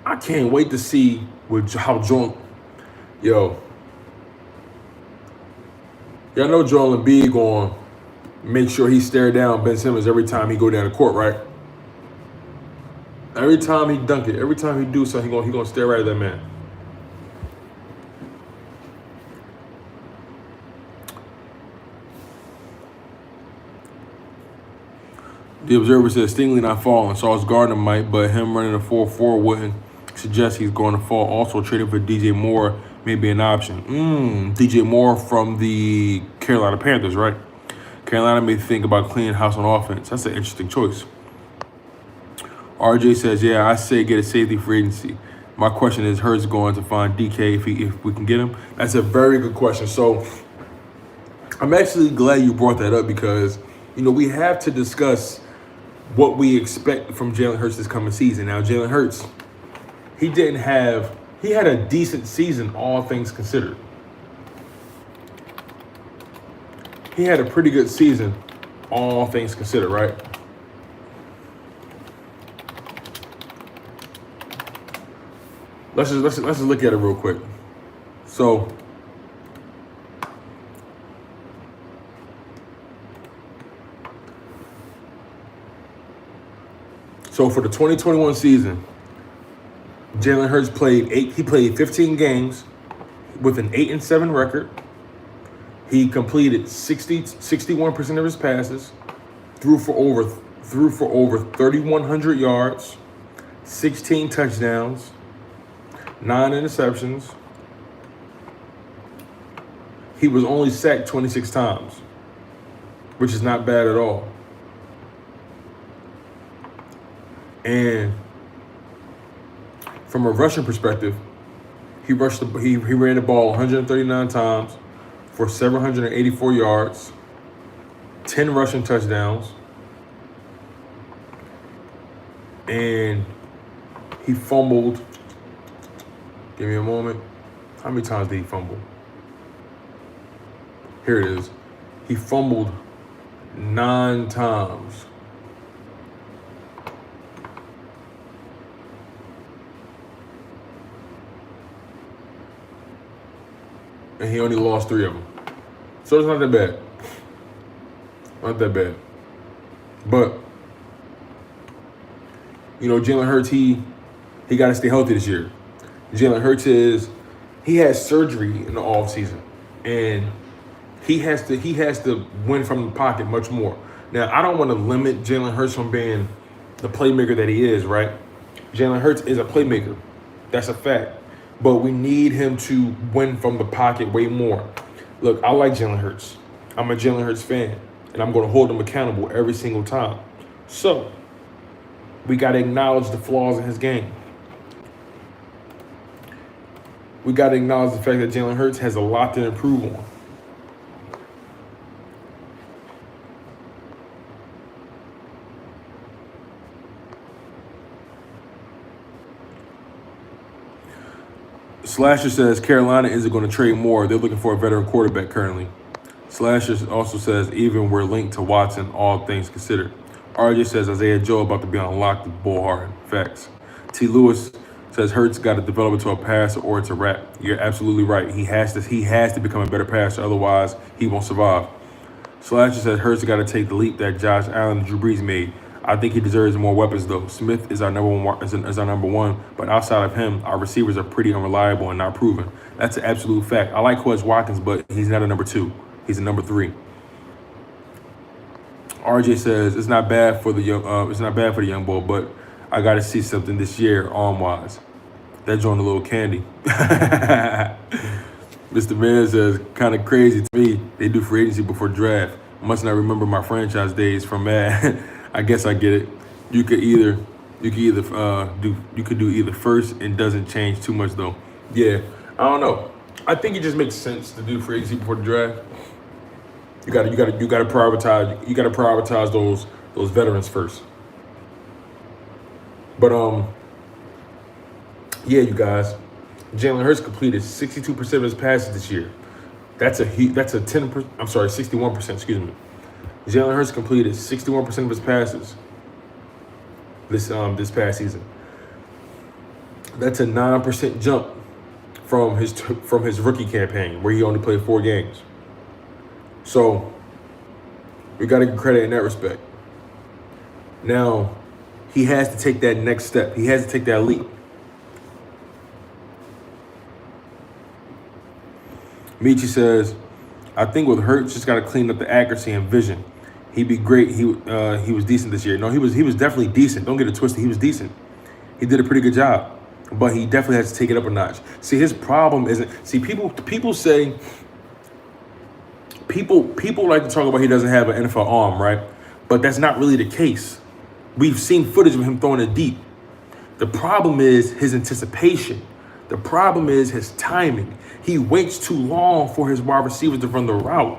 S1: I can't wait to see how Joel. Y'all know Joel Embiid going to make sure he stare down Ben Simmons every time he go down the court, right? Every time he dunk it, every time he do something, he gonna stare right at that man. The Observer says Stingley not falling. Sauce Gardner might, but him running a 4-4 wouldn't suggest he's going to fall. Also, trading for DJ Moore may be an option. DJ Moore from the Carolina Panthers, right? Carolina may think about cleaning house on offense. That's an interesting choice. RJ says, yeah, I say get a safety free agency. My question is, Hurts going to find DK if we can get him? That's a very good question. So I'm actually glad you brought that up because, we have to discuss what we expect from Jalen Hurts this coming season. Now, Jalen Hurts, he had a decent season, all things considered. He had a pretty good season, all things considered, right? Let's just look at it real quick. So for the 2021 season, Jalen Hurts played 15 games with an 8-7 record. He completed 61% of his passes, threw for over 3,100 yards, 16 touchdowns, 9 interceptions. He was only sacked 26 times, which is not bad at all. And from a rushing perspective, he ran the ball 139 times for 784 yards, 10 rushing touchdowns, and he fumbled. Give me a moment. How many times did he fumble? Here it is. He fumbled 9 times. And he only lost 3 of them. So it's not that bad. Not that bad. But, you know, Jalen Hurts, he got to stay healthy this year. Jalen Hurts he has surgery in the offseason. And he has to win from the pocket much more. Now, I don't want to limit Jalen Hurts from being the playmaker that he is, right? Jalen Hurts is a playmaker. That's a fact. But we need him to win from the pocket way more. Look, I like Jalen Hurts. I'm a Jalen Hurts fan. And I'm going to hold him accountable every single time. So, we got to acknowledge the flaws in his game. We got to acknowledge the fact that Jalen Hurts has a lot to improve on. Slasher says Carolina isn't going to trade more. They're looking for a veteran quarterback currently. Slasher also says even we're linked to Watson, all things considered. RJ says Isaiah Joe about to be unlocked with Bull Harden. Facts. T. Lewis says Hurts got to develop into a passer or it's a wrap. You're absolutely right. He has to become a better passer, otherwise he won't survive. Slasher says Hurts got to take the leap that Josh Allen and Drew Brees made. I think he deserves more weapons though. Smith is our number one, but outside of him, our receivers are pretty unreliable and not proven. That's an absolute fact. I like Quez Watkins, but he's not a number 2. He's a number 3. RJ says it's not bad for the young boy, but I got to see something this year arm-wise. That joint a little candy. Mr. Man says kind of crazy to me. They do free agency before draft. Must not remember my franchise days from Mad. I guess I get it. You could do either first and doesn't change too much though. Yeah, I don't know. I think it just makes sense to do free agency before the draft. You gotta prioritize. You gotta prioritize those veterans first. But yeah, you guys, Jalen Hurts completed 62% of his passes this year. That's a 10%. I'm sorry, 61%. Excuse me. Jalen Hurts completed 61% of his passes this past season. That's a 9% jump from his rookie campaign where he only played 4 games. So we got to give credit in that respect. Now he has to take that next step. He has to take that leap. Michi says, I think with Hurts, just got to clean up the accuracy and vision. He'd be great. He was decent this year. No, he was definitely decent. Don't get it twisted. He was decent. He did a pretty good job, but he definitely has to take it up a notch. See, his problem isn't. See, people say people like to talk about he doesn't have an NFL arm, right? But that's not really the case. We've seen footage of him throwing it deep. The problem is his anticipation. The problem is his timing. He waits too long for his wide receivers to run the route.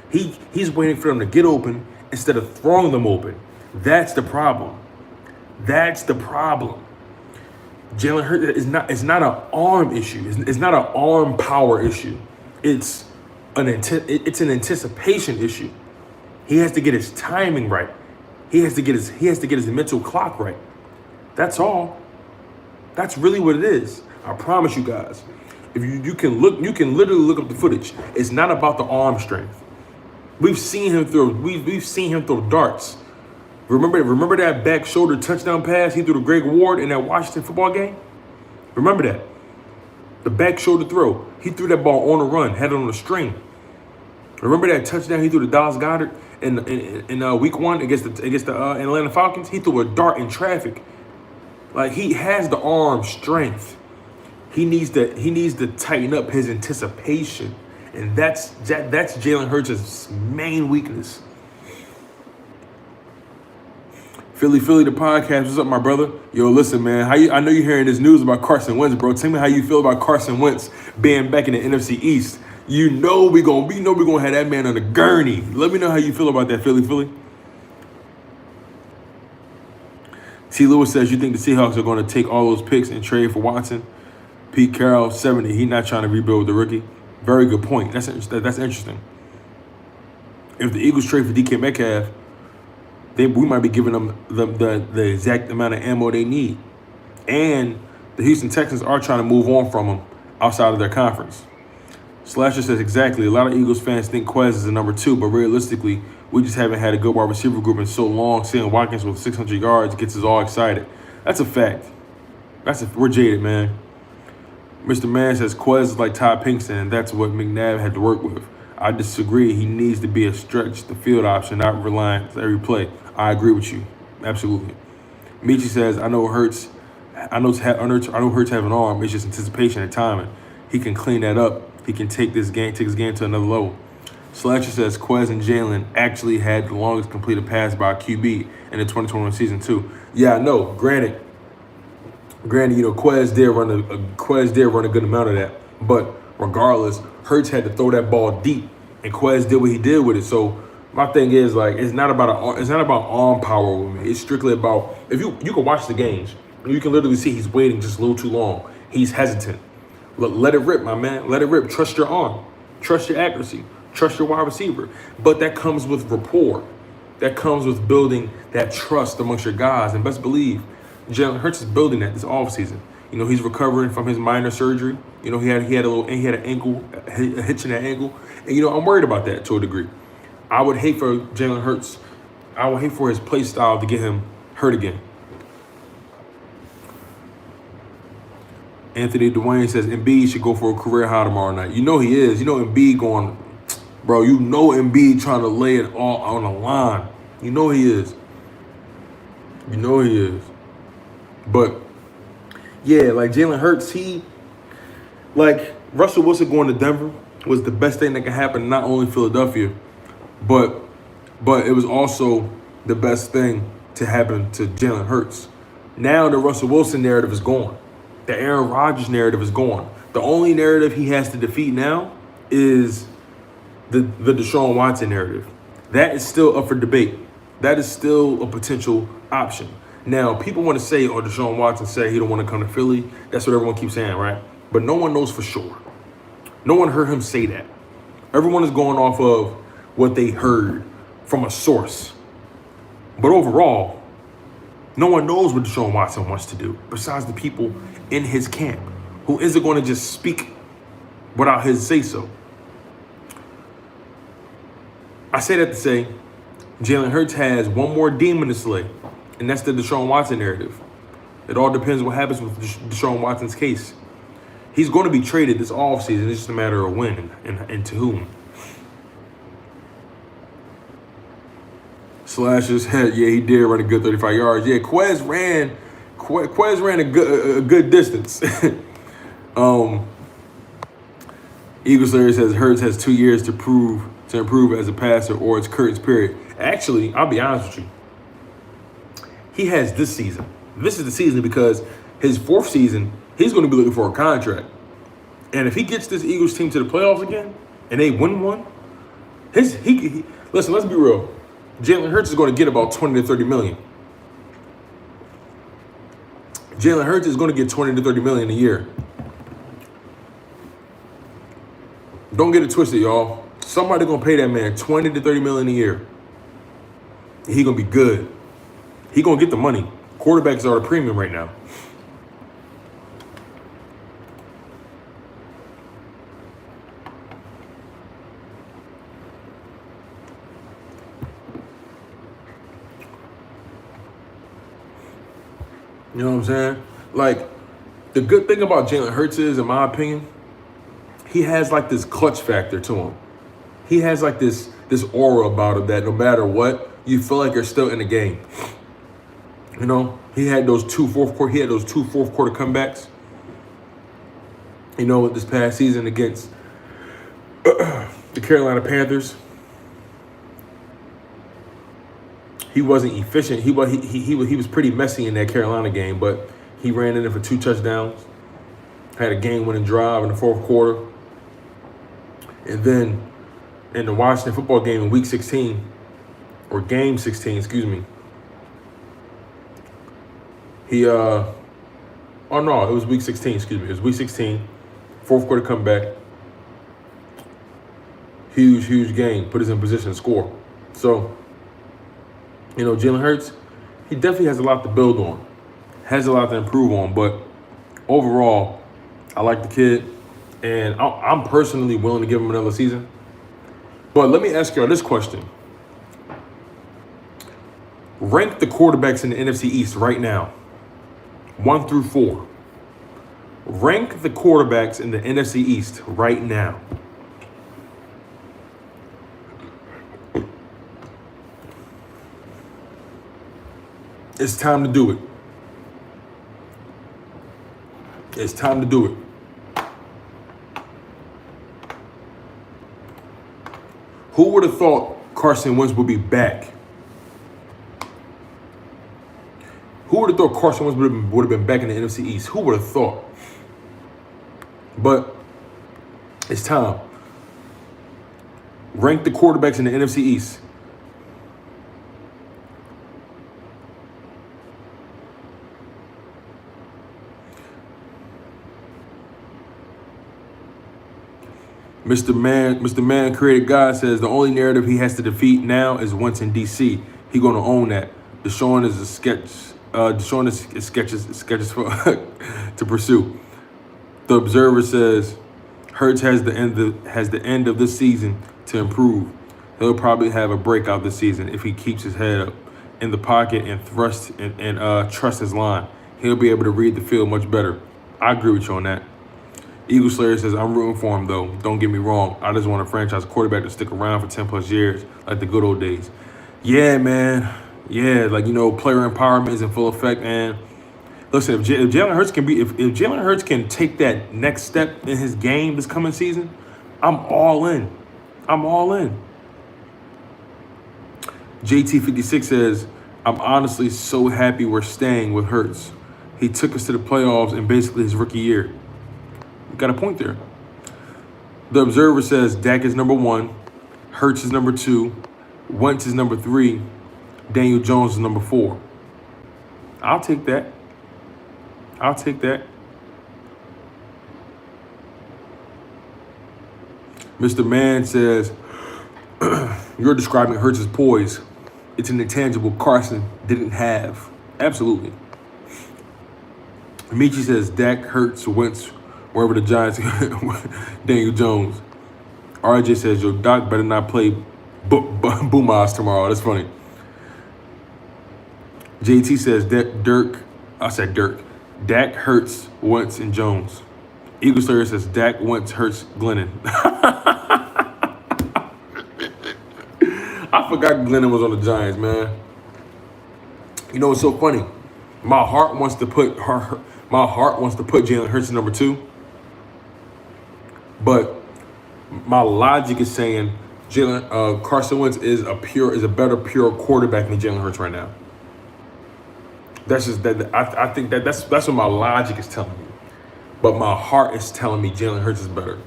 S1: He's waiting for them to get open instead of throwing them open. That's the problem. That's the problem. Jalen Hurts is not an arm issue. It's not an arm power issue. It's an anticipation issue. He has to get his timing right. He has to get his mental clock right. That's all. That's really what it is. I promise you guys. If you can literally look up the footage. It's not about the arm strength. We've seen him throw darts. Remember that back shoulder touchdown pass he threw to Greg Ward in that Washington football game? Remember that? The back shoulder throw. He threw that ball on the run, had it on the string. Remember that touchdown he threw to Dallas Goedert in week 1 against the Atlanta Falcons? He threw a dart in traffic. Like, he has the arm strength. He needs to tighten up his anticipation. And that's Jalen Hurts' main weakness. Philly, the podcast. What's up, my brother? Yo, listen, man. I know you're hearing this news about Carson Wentz, bro. Tell me how you feel about Carson Wentz being back in the NFC East. You know we gonna have that man on the gurney. Let me know how you feel about that, Philly. T. Lewis says, you think the Seahawks are going to take all those picks and trade for Watson? Pete Carroll, 70. He not trying to rebuild with the rookie. Very good point. That's interesting. If the Eagles trade for DK Metcalf, we might be giving them the exact amount of ammo they need. And the Houston Texans are trying to move on from them outside of their conference. Slasher says, exactly. A lot of Eagles fans think Quez is a number 2, but realistically, we just haven't had a good wide receiver group in so long. Seeing Watkins with 600 yards gets us all excited. That's a fact. We're jaded, man. Mr. Mann says Quez is like Todd Pinkston, and that's what McNabb had to work with. I disagree. He needs to be a stretch the field option, not reliant on every play. I agree with you. Absolutely. Michi says, I know Hurts have an arm. It's just anticipation and timing. He can clean that up. He can take his game to another level. Slasher says Quez and Jalen actually had the longest completed pass by a QB in the 2021 season too. Yeah, I know. Granted, Quez did run a good amount of that. But regardless, Hurts had to throw that ball deep, and Quez did what he did with it. So my thing is, like, it's not about arm power with me. It's strictly about, if you can watch the games, you can literally see he's waiting just a little too long. He's hesitant. Let it rip, my man. Let it rip. Trust your arm. Trust your accuracy. Trust your wide receiver. But that comes with rapport. That comes with building that trust amongst your guys. And best believe, Jalen Hurts is building that this offseason. He's recovering from his minor surgery. He had an ankle, a hitch in that ankle. And, I'm worried about that to a degree. I would hate for Jalen Hurts. I would hate for his play style to get him hurt again. Anthony Dwayne says Embiid should go for a career high tomorrow night. He is. Embiid going, bro, Embiid trying to lay it all on the line. He is. But, yeah, like Jalen Hurts, Russell Wilson going to Denver was the best thing that could happen, not only Philadelphia, but it was also the best thing to happen to Jalen Hurts. Now the Russell Wilson narrative is gone. The Aaron Rodgers narrative is gone. The only narrative he has to defeat now is the Deshaun Watson narrative. That is still up for debate. That is still a potential option. Now, people want to say, Deshaun Watson said he don't want to come to Philly. That's what everyone keeps saying, right? But no one knows for sure. No one heard him say that. Everyone is going off of what they heard from a source. But overall, no one knows what Deshaun Watson wants to do besides the people in his camp who isn't going to just speak without his say-so. I say that to say Jalen Hurts has one more demon to slay, and that's the Deshaun Watson narrative. It all depends what happens with Deshaun Watson's case. He's going to be traded this offseason. It's just a matter of when and to whom. Slashers, yeah, he did run a good 35 yards. Yeah, Quez ran a good distance. Eagle Slayer says Hurts has 2 years to improve as a passer, or it's curtains period. Actually, I'll be honest with you. He has this season. This is the season because his fourth season, he's going to be looking for a contract. And if he gets this Eagles team to the playoffs again and they win one, listen, let's be real. Jalen Hurts is going to get about 20 to 30 million. Jalen Hurts is going to get 20 to 30 million a year. Don't get it twisted, y'all. Somebody going to pay that man 20 to 30 million a year. He going to be good. He going to get the money. Quarterbacks are the premium right now. You know what I'm saying? Like, the good thing about Jalen Hurts is, in my opinion, he has like this clutch factor to him. He has like this aura about him that no matter what, you feel like you're still in the game. He had those two fourth quarter comebacks. This past season against the Carolina Panthers. He wasn't efficient. He was pretty messy in that Carolina game, but he ran in there for 2 touchdowns. Had a game-winning drive in the fourth quarter. And then in the Washington football game in week 16, or game 16, excuse me, oh no, it was week 16, excuse me. It was week 16, fourth quarter comeback. Huge game, put us in position to score. So, Jalen Hurts, he definitely has a lot to build on, has a lot to improve on, but overall, I like the kid, and I'm personally willing to give him another season. But let me ask y'all this question. Rank the quarterbacks in the NFC East right now, 1 through 4. Rank the quarterbacks in the NFC East right now. It's time to do it. It's time to do it. Who would have thought Carson Wentz would be back? Who would have thought Carson Wentz would have been back in the NFC East? Who would have thought? But it's time. Rank the quarterbacks in the NFC East. Mr. Man created God says the only narrative he has to defeat now is Wentz in DC. He gonna own that. Deshaun is a sketch. Deshaun is sketches for to pursue. The Observer says Hurts has the end of this season to improve. He'll probably have a breakout this season if he keeps his head up in the pocket and trust his line. He'll be able to read the field much better. I agree with you on that. Eagle Slayer says, I'm rooting for him, though. Don't get me wrong. I just want a franchise quarterback to stick around for 10-plus years, like the good old days. Yeah, man. Yeah, player empowerment is in full effect, man. Listen, if Jalen Hurts if Jalen Hurts can take that next step in his game this coming season, I'm all in. I'm all in. JT56 says, I'm honestly so happy we're staying with Hurts. He took us to the playoffs in basically his rookie year. Got a point there. The Observer says Dak is number 1, Hurts is number 2, Wentz is number 3, Daniel Jones is number 4. I'll take that. Mr. Man says, you're describing Hurts' poise. It's an intangible Carson didn't have. Absolutely. Michi says Dak, Hurts, Wentz, wherever the Giants, Daniel Jones. RJ says, yo, Doc better not play Boomas tomorrow. That's funny. JT says, Dak, Hurts, Wentz, and Jones. Eagle Slayer says, Dak, Wentz, Hurts, Glennon. I forgot Glennon was on the Giants, man. It's so funny. My heart wants to put Jalen Hurts in number 2. But my logic is saying Carson Wentz is a better pure quarterback than Jalen Hurts right now. That's just that. I think that's what my logic is telling me. But my heart is telling me Jalen Hurts is better.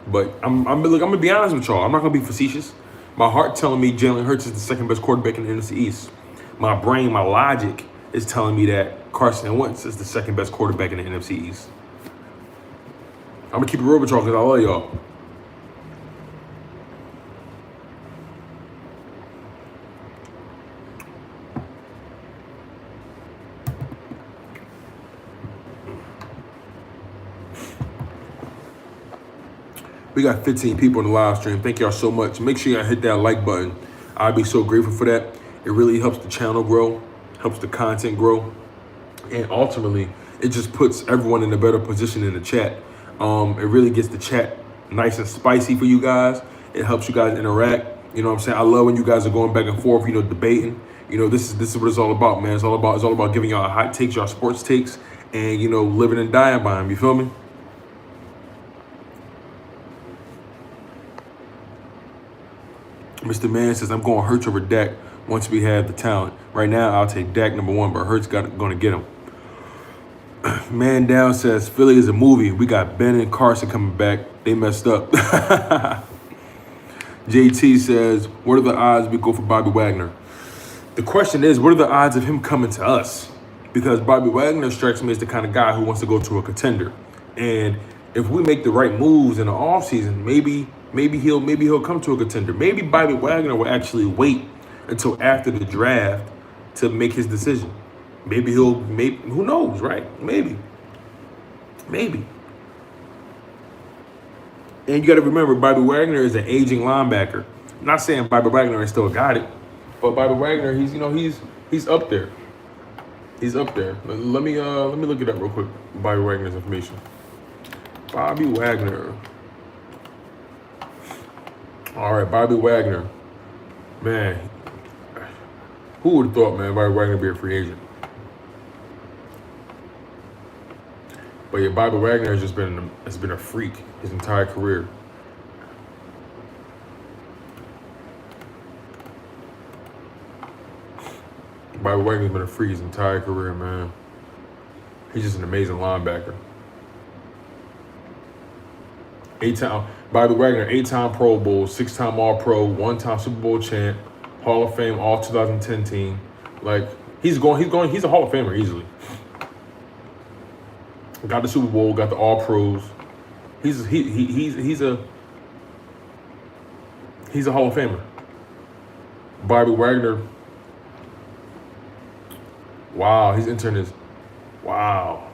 S1: But I'm gonna be honest with y'all. I'm not gonna be facetious. My heart telling me Jalen Hurts is the second best quarterback in the NFC East. My brain, my logic is telling me that Carson Wentz is the second best quarterback in the NFC East. I'm going to keep it real with y'all because I love y'all. We got 15 people in the live stream. Thank y'all so much. Make sure y'all hit that like button. I'd be so grateful for that. It really helps the channel grow, helps the content grow, and ultimately, it just puts everyone in a better position in the chat. It really gets the chat nice and spicy for you guys. It helps you guys interact. You know what I'm saying? I love when you guys are going back and forth, debating. This is what it's all about, man. It's all about giving y'all hot takes, y'all sports takes, and living and dying by them. You feel me? Mr. Man says, I'm going Hurts over Dak once we have the talent. Right now, I'll take Dak number 1, but Hurts going to get him. Man Down says Philly is a movie. We got Ben and Carson coming back. They messed up. JT says, what are the odds we go for Bobby Wagner? The question is, what are the odds of him coming to us? Because Bobby Wagner strikes me as the kind of guy who wants to go to a contender. And if we make the right moves in the offseason, maybe he'll come to a contender. Maybe Bobby Wagner will actually wait until after the draft to make his decision. Maybe who knows, right? Maybe. And you got to remember, Bobby Wagner is an aging linebacker. I'm not saying Bobby Wagner still got it, but Bobby Wagner, he's up there. He's up there. Let me look it up real quick. Bobby Wagner's information. Bobby Wagner. All right, Bobby Wagner. Man, who would have thought, man, Bobby Wagner would be a free agent? But yeah, Bobby Wagner has been a freak his entire career. Bobby Wagner's been a freak his entire career, man. He's just an amazing linebacker. Bobby Wagner, 8-time Pro Bowl, 6-time All-Pro, 1-time Super Bowl champ, Hall of Fame, all 2010 team. Like, he's a Hall of Famer easily. Got the Super Bowl, got the All Pros. He's a Hall of Famer. Bobby Wagner. Wow, he's entering his. Wow.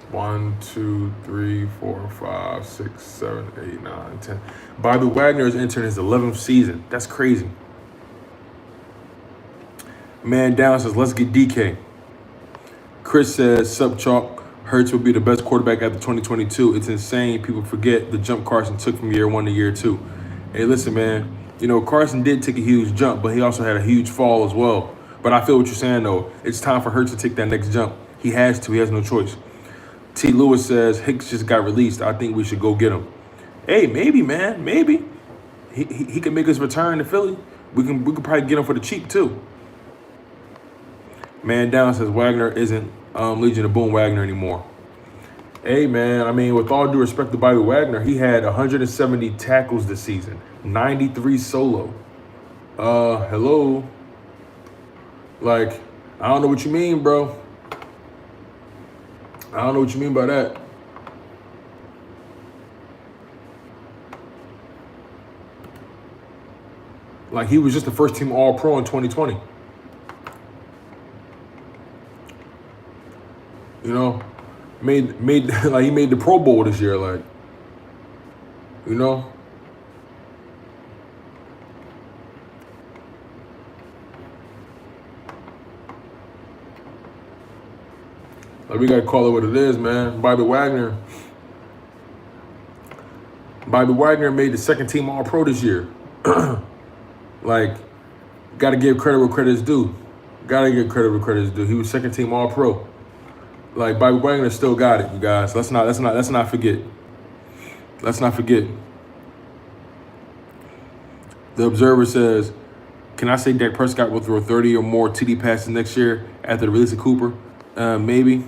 S1: 1, 2, 3, 4, 5, 6, 7, 8, 9, 10. Bobby Wagner is entering his 11th season. That's crazy. Man Down says, let's get DK. Chris says, sup chalk, Hurts will be the best quarterback after 2022. It's insane. People forget the jump Carson took from year 1 to year 2. Hey, listen, man. Carson did take a huge jump, but he also had a huge fall as well. But I feel what you're saying, though. It's time for Hurts to take that next jump. He has to. He has no choice. T. Lewis says, Hicks just got released. I think we should go get him. Hey, maybe, man. Maybe. He can make his return to Philly. We can probably get him for the cheap, too. Man Down says Wagner isn't Legion of Boom Wagner anymore. Hey, man, I mean, with all due respect to Bobby Wagner, he had 170 tackles this season, 93 solo. Hello? Like, I don't know what you mean, bro. I don't know what you mean by that. Like, he was just the first team All-Pro in 2020. Made like he made the Pro Bowl this year, like, Like, we gotta call it what it is, man. Bobby Wagner made the second team All-Pro this year. Like, gotta give credit where credit is due. He was second team All-Pro. Like, Bobby Wagner still got it, you guys. Let's not forget. Let's not forget. The Observer says, can I say Dak Prescott will throw 30 or more TD passes next year after the release of Cooper? Maybe.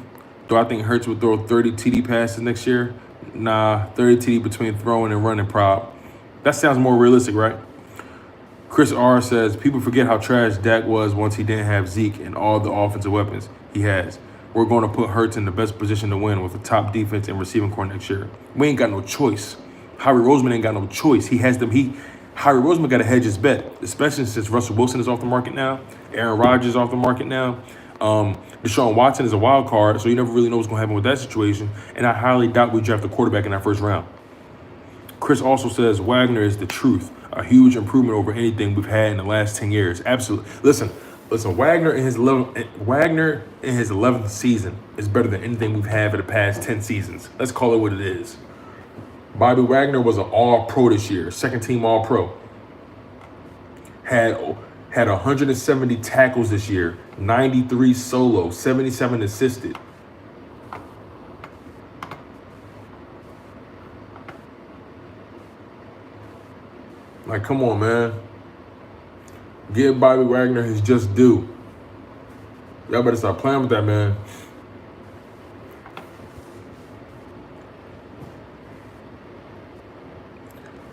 S1: Do I think Hurts will throw 30 TD passes next year? Nah, 30 TD between throwing and running prop. That sounds more realistic, right? Chris R says, people forget how trash Dak was once he didn't have Zeke and all the offensive weapons he has. We're going to put Hurts in the best position to win with a top defense and receiving core next year. We ain't got no choice. Howie Roseman ain't got no choice. Howie Roseman got to hedge his bet, especially since Russell Wilson is off the market now. Aaron Rodgers is off the market now. Deshaun Watson is a wild card, so you never really know what's going to happen with that situation. And I highly doubt we draft a quarterback in that first round. Chris also says Wagner is the truth. A huge improvement over anything we've had in the last 10 years. Absolutely. Listen, Wagner in his 11th season is better than anything we've had for the past 10 seasons. Let's call it what it is. Bobby Wagner was an All-Pro this year, second team All-Pro. Had 170 tackles this year, 93 solo, 77 assisted. Like, come on, man. Give Bobby Wagner his just due. Y'all better stop playing with that, man.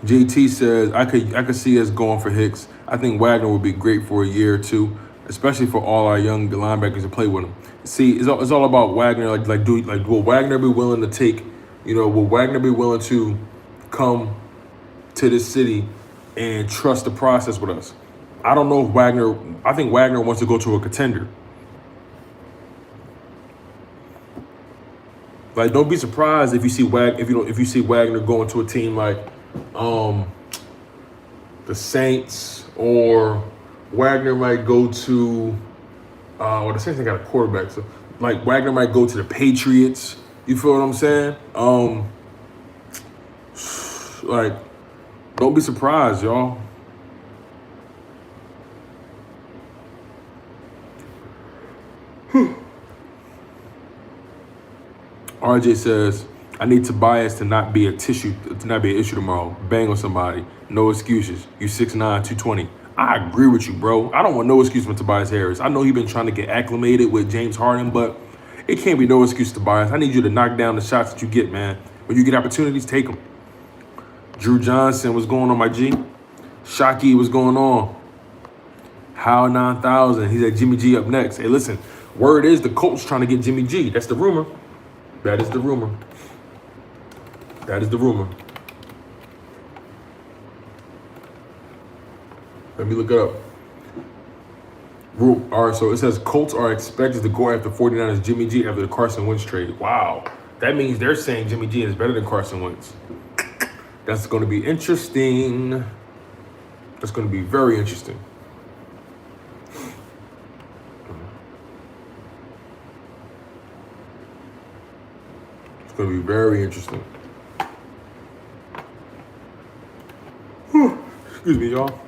S1: JT says I could see us going for Hicks. I think Wagner would be great for a year or two, especially for all our young linebackers to play with him. See, it's all about Wagner. Will Wagner be willing to take? Will Wagner be willing to come to this city and trust the process with us? I don't know if Wagner. I think Wagner wants to go to a contender. Like, don't be surprised if you see Wagner going to a team like the Saints, or Wagner might go to well, the Saints ain't got a quarterback, so like Wagner might go to the Patriots. You feel what I'm saying? Like, don't be surprised, y'all. RJ says, I need Tobias to not be an issue tomorrow. Bang on somebody. No excuses. You 6'9", 220. I agree with you, bro. I don't want no excuse for Tobias Harris. I know he's been trying to get acclimated with James Harden, but it can't be no excuse, Tobias. I need you to knock down the shots that you get, man. When you get opportunities, take them. Drew Johnson, what's going on, my G? Shockey, what's going on? How 9000. He's at Jimmy G up next. Hey, listen, word is the Colts trying to get Jimmy G. That's the rumor. That is the rumor. That is the rumor. Let me look it up. All right, so it says Colts are expected to go after 49ers Jimmy G after the Carson Wentz trade. Wow. That means they're saying Jimmy G is better than Carson Wentz. That's going to be interesting. That's going to be very interesting. It's going to be very interesting. Whew. Excuse me, y'all.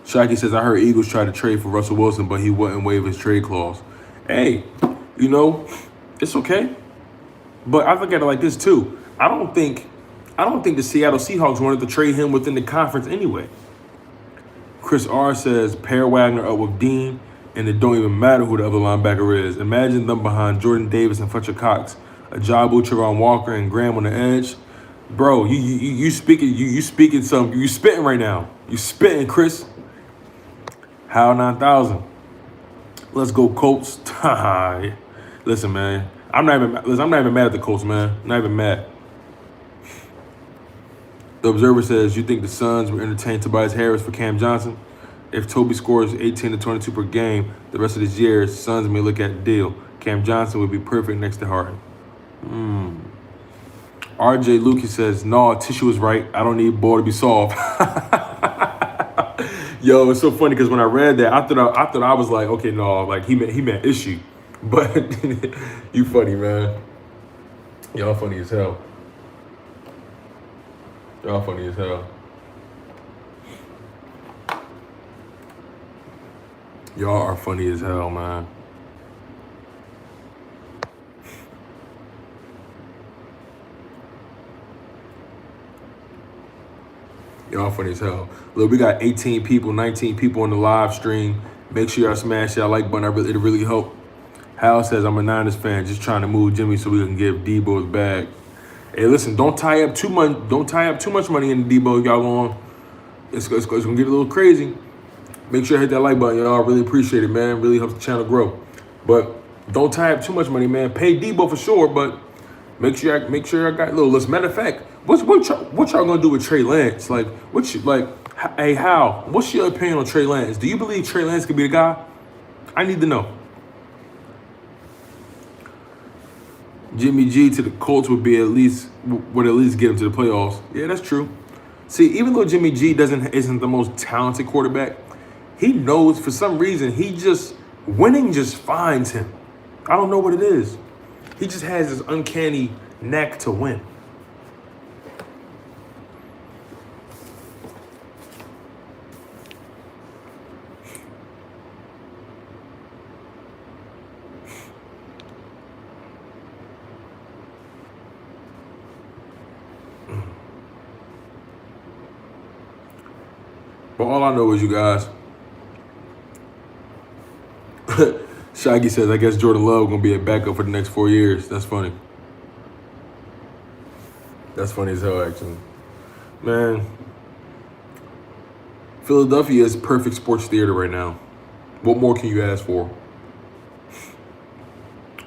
S1: Shockey says, I heard Eagles tried to trade for Russell Wilson, but he wouldn't waive his trade clause. Hey, it's okay. But I look at it like this too. I don't think the Seattle Seahawks wanted to trade him within the conference anyway. Chris R says, pair Wagner up with Dean, and it don't even matter who the other linebacker is. Imagine them behind Jordan Davis and Fletcher Cox, Ajabu, Trevon Walker, and Graham on the edge. Bro, you spitting right now. You spitting, Chris. How 9000. Let's go, Colts. Listen, man. I'm not even mad at the Colts, man. I'm not even mad. The Observer says, you think the Suns will entertain Tobias Harris for Cam Johnson? If Toby scores 18 to 22 per game the rest of this year, Suns may look at the deal. Cam Johnson would be perfect next to Harden. RJ Lukey says, no, tissue is right. I don't need ball to be soft. Yo, it's so funny because when I read that, I thought I was like, okay, no, like he meant issue. But you funny, man. Y'all funny as hell. Y'all funny as hell. Y'all are funny as hell, man. Y'all funny as hell. Look, we got 18 people, 19 people on the live stream. Make sure y'all smash that like button. It'll really help. Hal says, I'm a Niners fan, just trying to move Jimmy so we can give Debo his bag. Hey, listen, don't tie up too much money in Debo. Y'all going, it's gonna get a little crazy. Make sure you hit that like button, y'all. Really appreciate it, man. Really helps the channel grow. But don't tie up too much money, man. Pay Debo for sure, but make sure I got a little less. Matter of fact, what y'all gonna do with Trey Lance? Like, hey, Hal, what's your opinion on Trey Lance? Do you believe Trey Lance could be the guy? I need to know. Jimmy G to the Colts would at least get him to the playoffs. Yeah, that's true. See, even though Jimmy G isn't the most talented quarterback, he knows for some reason winning just finds him. I don't know what it is. He just has this uncanny knack to win. But all I know is, you guys, Shaggy says, I guess Jordan Love gonna be a backup for the next 4 years. That's funny. That's funny as hell, actually. Man, Philadelphia is perfect sports theater right now. What more can you ask for?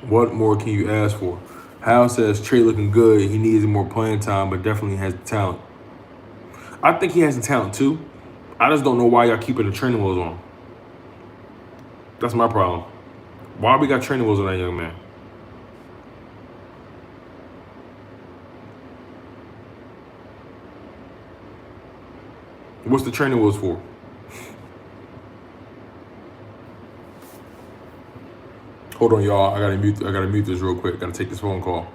S1: What more can you ask for? Hal says Trey looking good. He needs more playing time, but definitely has the talent. I think he has the talent too. I just don't know why y'all keeping the training wheels on. That's my problem. Why we got training wheels on that young man? What's the training wheels for? Hold on, y'all. I gotta mute this real quick. Gotta take this phone call.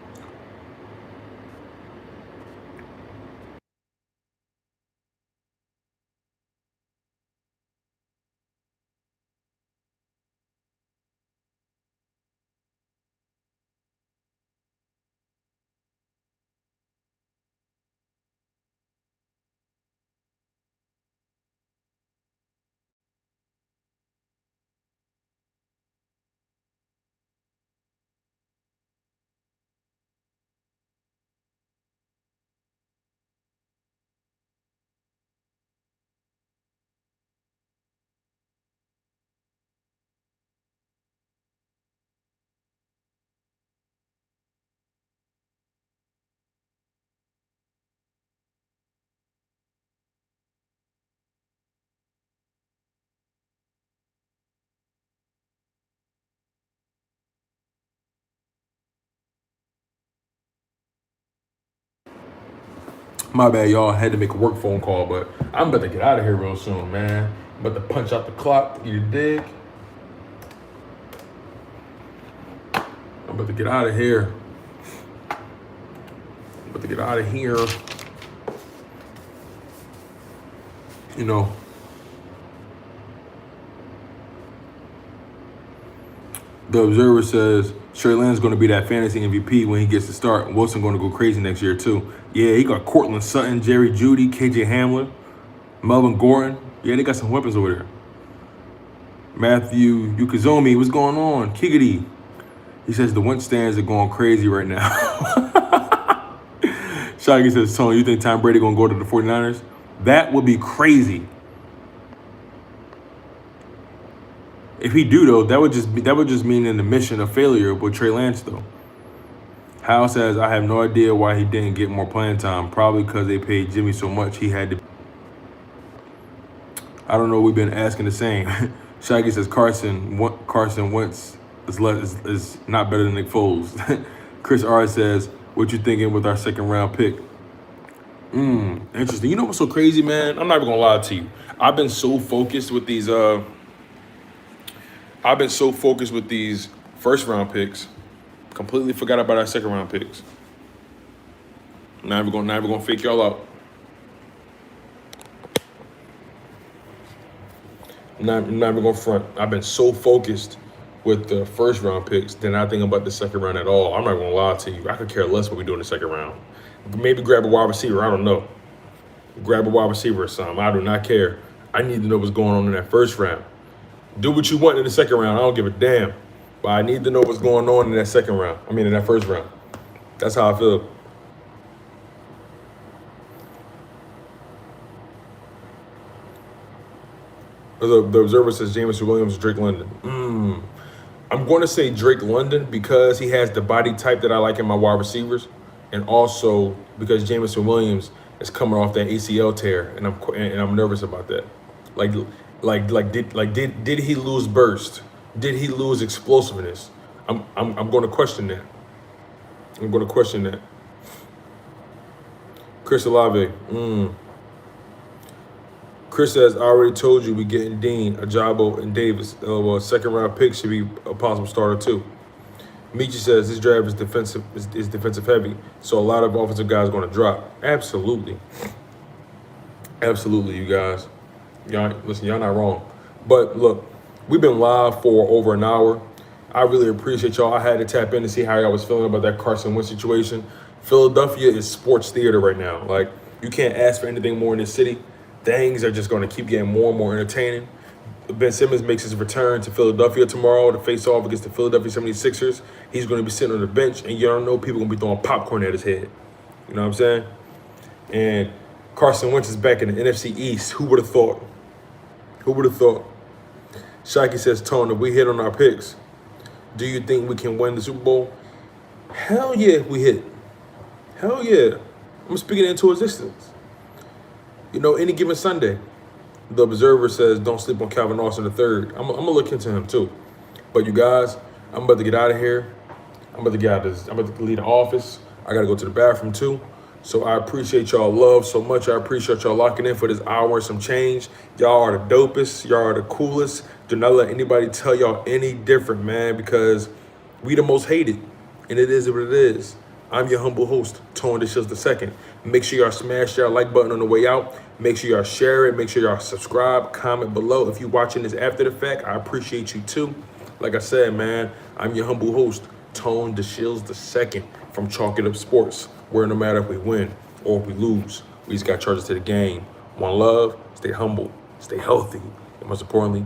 S1: My bad, y'all. I had to make a work phone call, but I'm about to get out of here real soon, man. I'm about to punch out the clock. You dig? I'm about to get out of here. I'm about to get out of here. You know. The Observer says Trey Lance going to be that fantasy MVP when he gets to start. Wilson going to go crazy next year too. Yeah, he got Cortland Sutton, Jerry Jeudy, KJ Hamler, Melvin Gordon. Yeah, they got some weapons over there. Matthew Yukazomi, what's going on? Kiggity. He says the Wentz stands are going crazy right now. Shaggy says, Tony, you think Tom Brady going to go to the 49ers? That would be crazy. If he do though, that would just mean an admission of failure with Trey Lance though. Hal says, I have no idea why he didn't get more playing time. Probably because they paid Jimmy so much he had to. I don't know. We've been asking the same. Shaggy says Carson Wentz is not better than Nick Foles. Chris R says, what you thinking with our second round pick? Interesting. You know what's so crazy, man? I'm not even gonna lie to you. I've been so focused with these first round picks, completely forgot about our second round picks. Now we're gonna fake y'all out. Not even gonna front. I've been so focused with the first round picks, then I think about the second round at all. I'm not gonna lie to you. I could care less what we do in the second round. Maybe grab a wide receiver. I don't know. Grab a wide receiver or something. I do not care. I need to know what's going on in that first round. Do what you want in the second round. I don't give a damn. But I need to know what's going on in that second round. I mean, in that first round. That's how I feel. The Observer says Jameson Williams, Drake London. I'm going to say Drake London because he has the body type that I like in my wide receivers, and also because Jameson Williams is coming off that ACL tear, and I'm nervous about that. Did he lose burst? Did he lose explosiveness? I'm going to question that. I'm going to question that. Chris Olave. Chris says, I already told you we getting Dean, Ajabo, and Davis. Second round pick should be a possible starter too. Michi says this draft is defensive heavy, so a lot of offensive guys are going to drop. Absolutely. Absolutely, you guys. Y'all, listen, y'all not wrong. But look, we've been live for over an hour. I really appreciate y'all. I had to tap in to see how y'all was feeling about that Carson Wentz situation. Philadelphia is sports theater right now. Like, you can't ask for anything more in this city. Things are just going to keep getting more and more entertaining. Ben Simmons makes his return to Philadelphia tomorrow to face off against the Philadelphia 76ers. He's going to be sitting on the bench, and you don't know people going to be throwing popcorn at his head. You know what I'm saying? And Carson Wentz is back in the NFC East. Who would have thought? Who would have thought? Shikey says, Tone, if we hit on our picks, do you think we can win the Super Bowl? Hell yeah, if we hit. Hell yeah. I'm speaking it into existence. You know, any given Sunday, the Observer says, don't sleep on Calvin Austin III. I'm going to look into him too. But you guys, I'm about to get out of here. I'm about to get out of this. I'm about to leave the office. I got to go to the bathroom too. So I appreciate y'all love so much. I appreciate y'all locking in for this hour and some change. Y'all are the dopest. Y'all are the coolest. Do not let anybody tell y'all any different, man, because we the most hated. And it is what it is. I'm your humble host, Tone DeShields II. Make sure y'all smash that like button on the way out. Make sure y'all share it. Make sure y'all subscribe, comment below. If you're watching this after the fact, I appreciate you too. Like I said, man, I'm your humble host, Tone DeShields II from Chalk It Up Sports, where no matter if we win or if we lose, we just got charges to the game. One love, stay humble, stay healthy, and most importantly,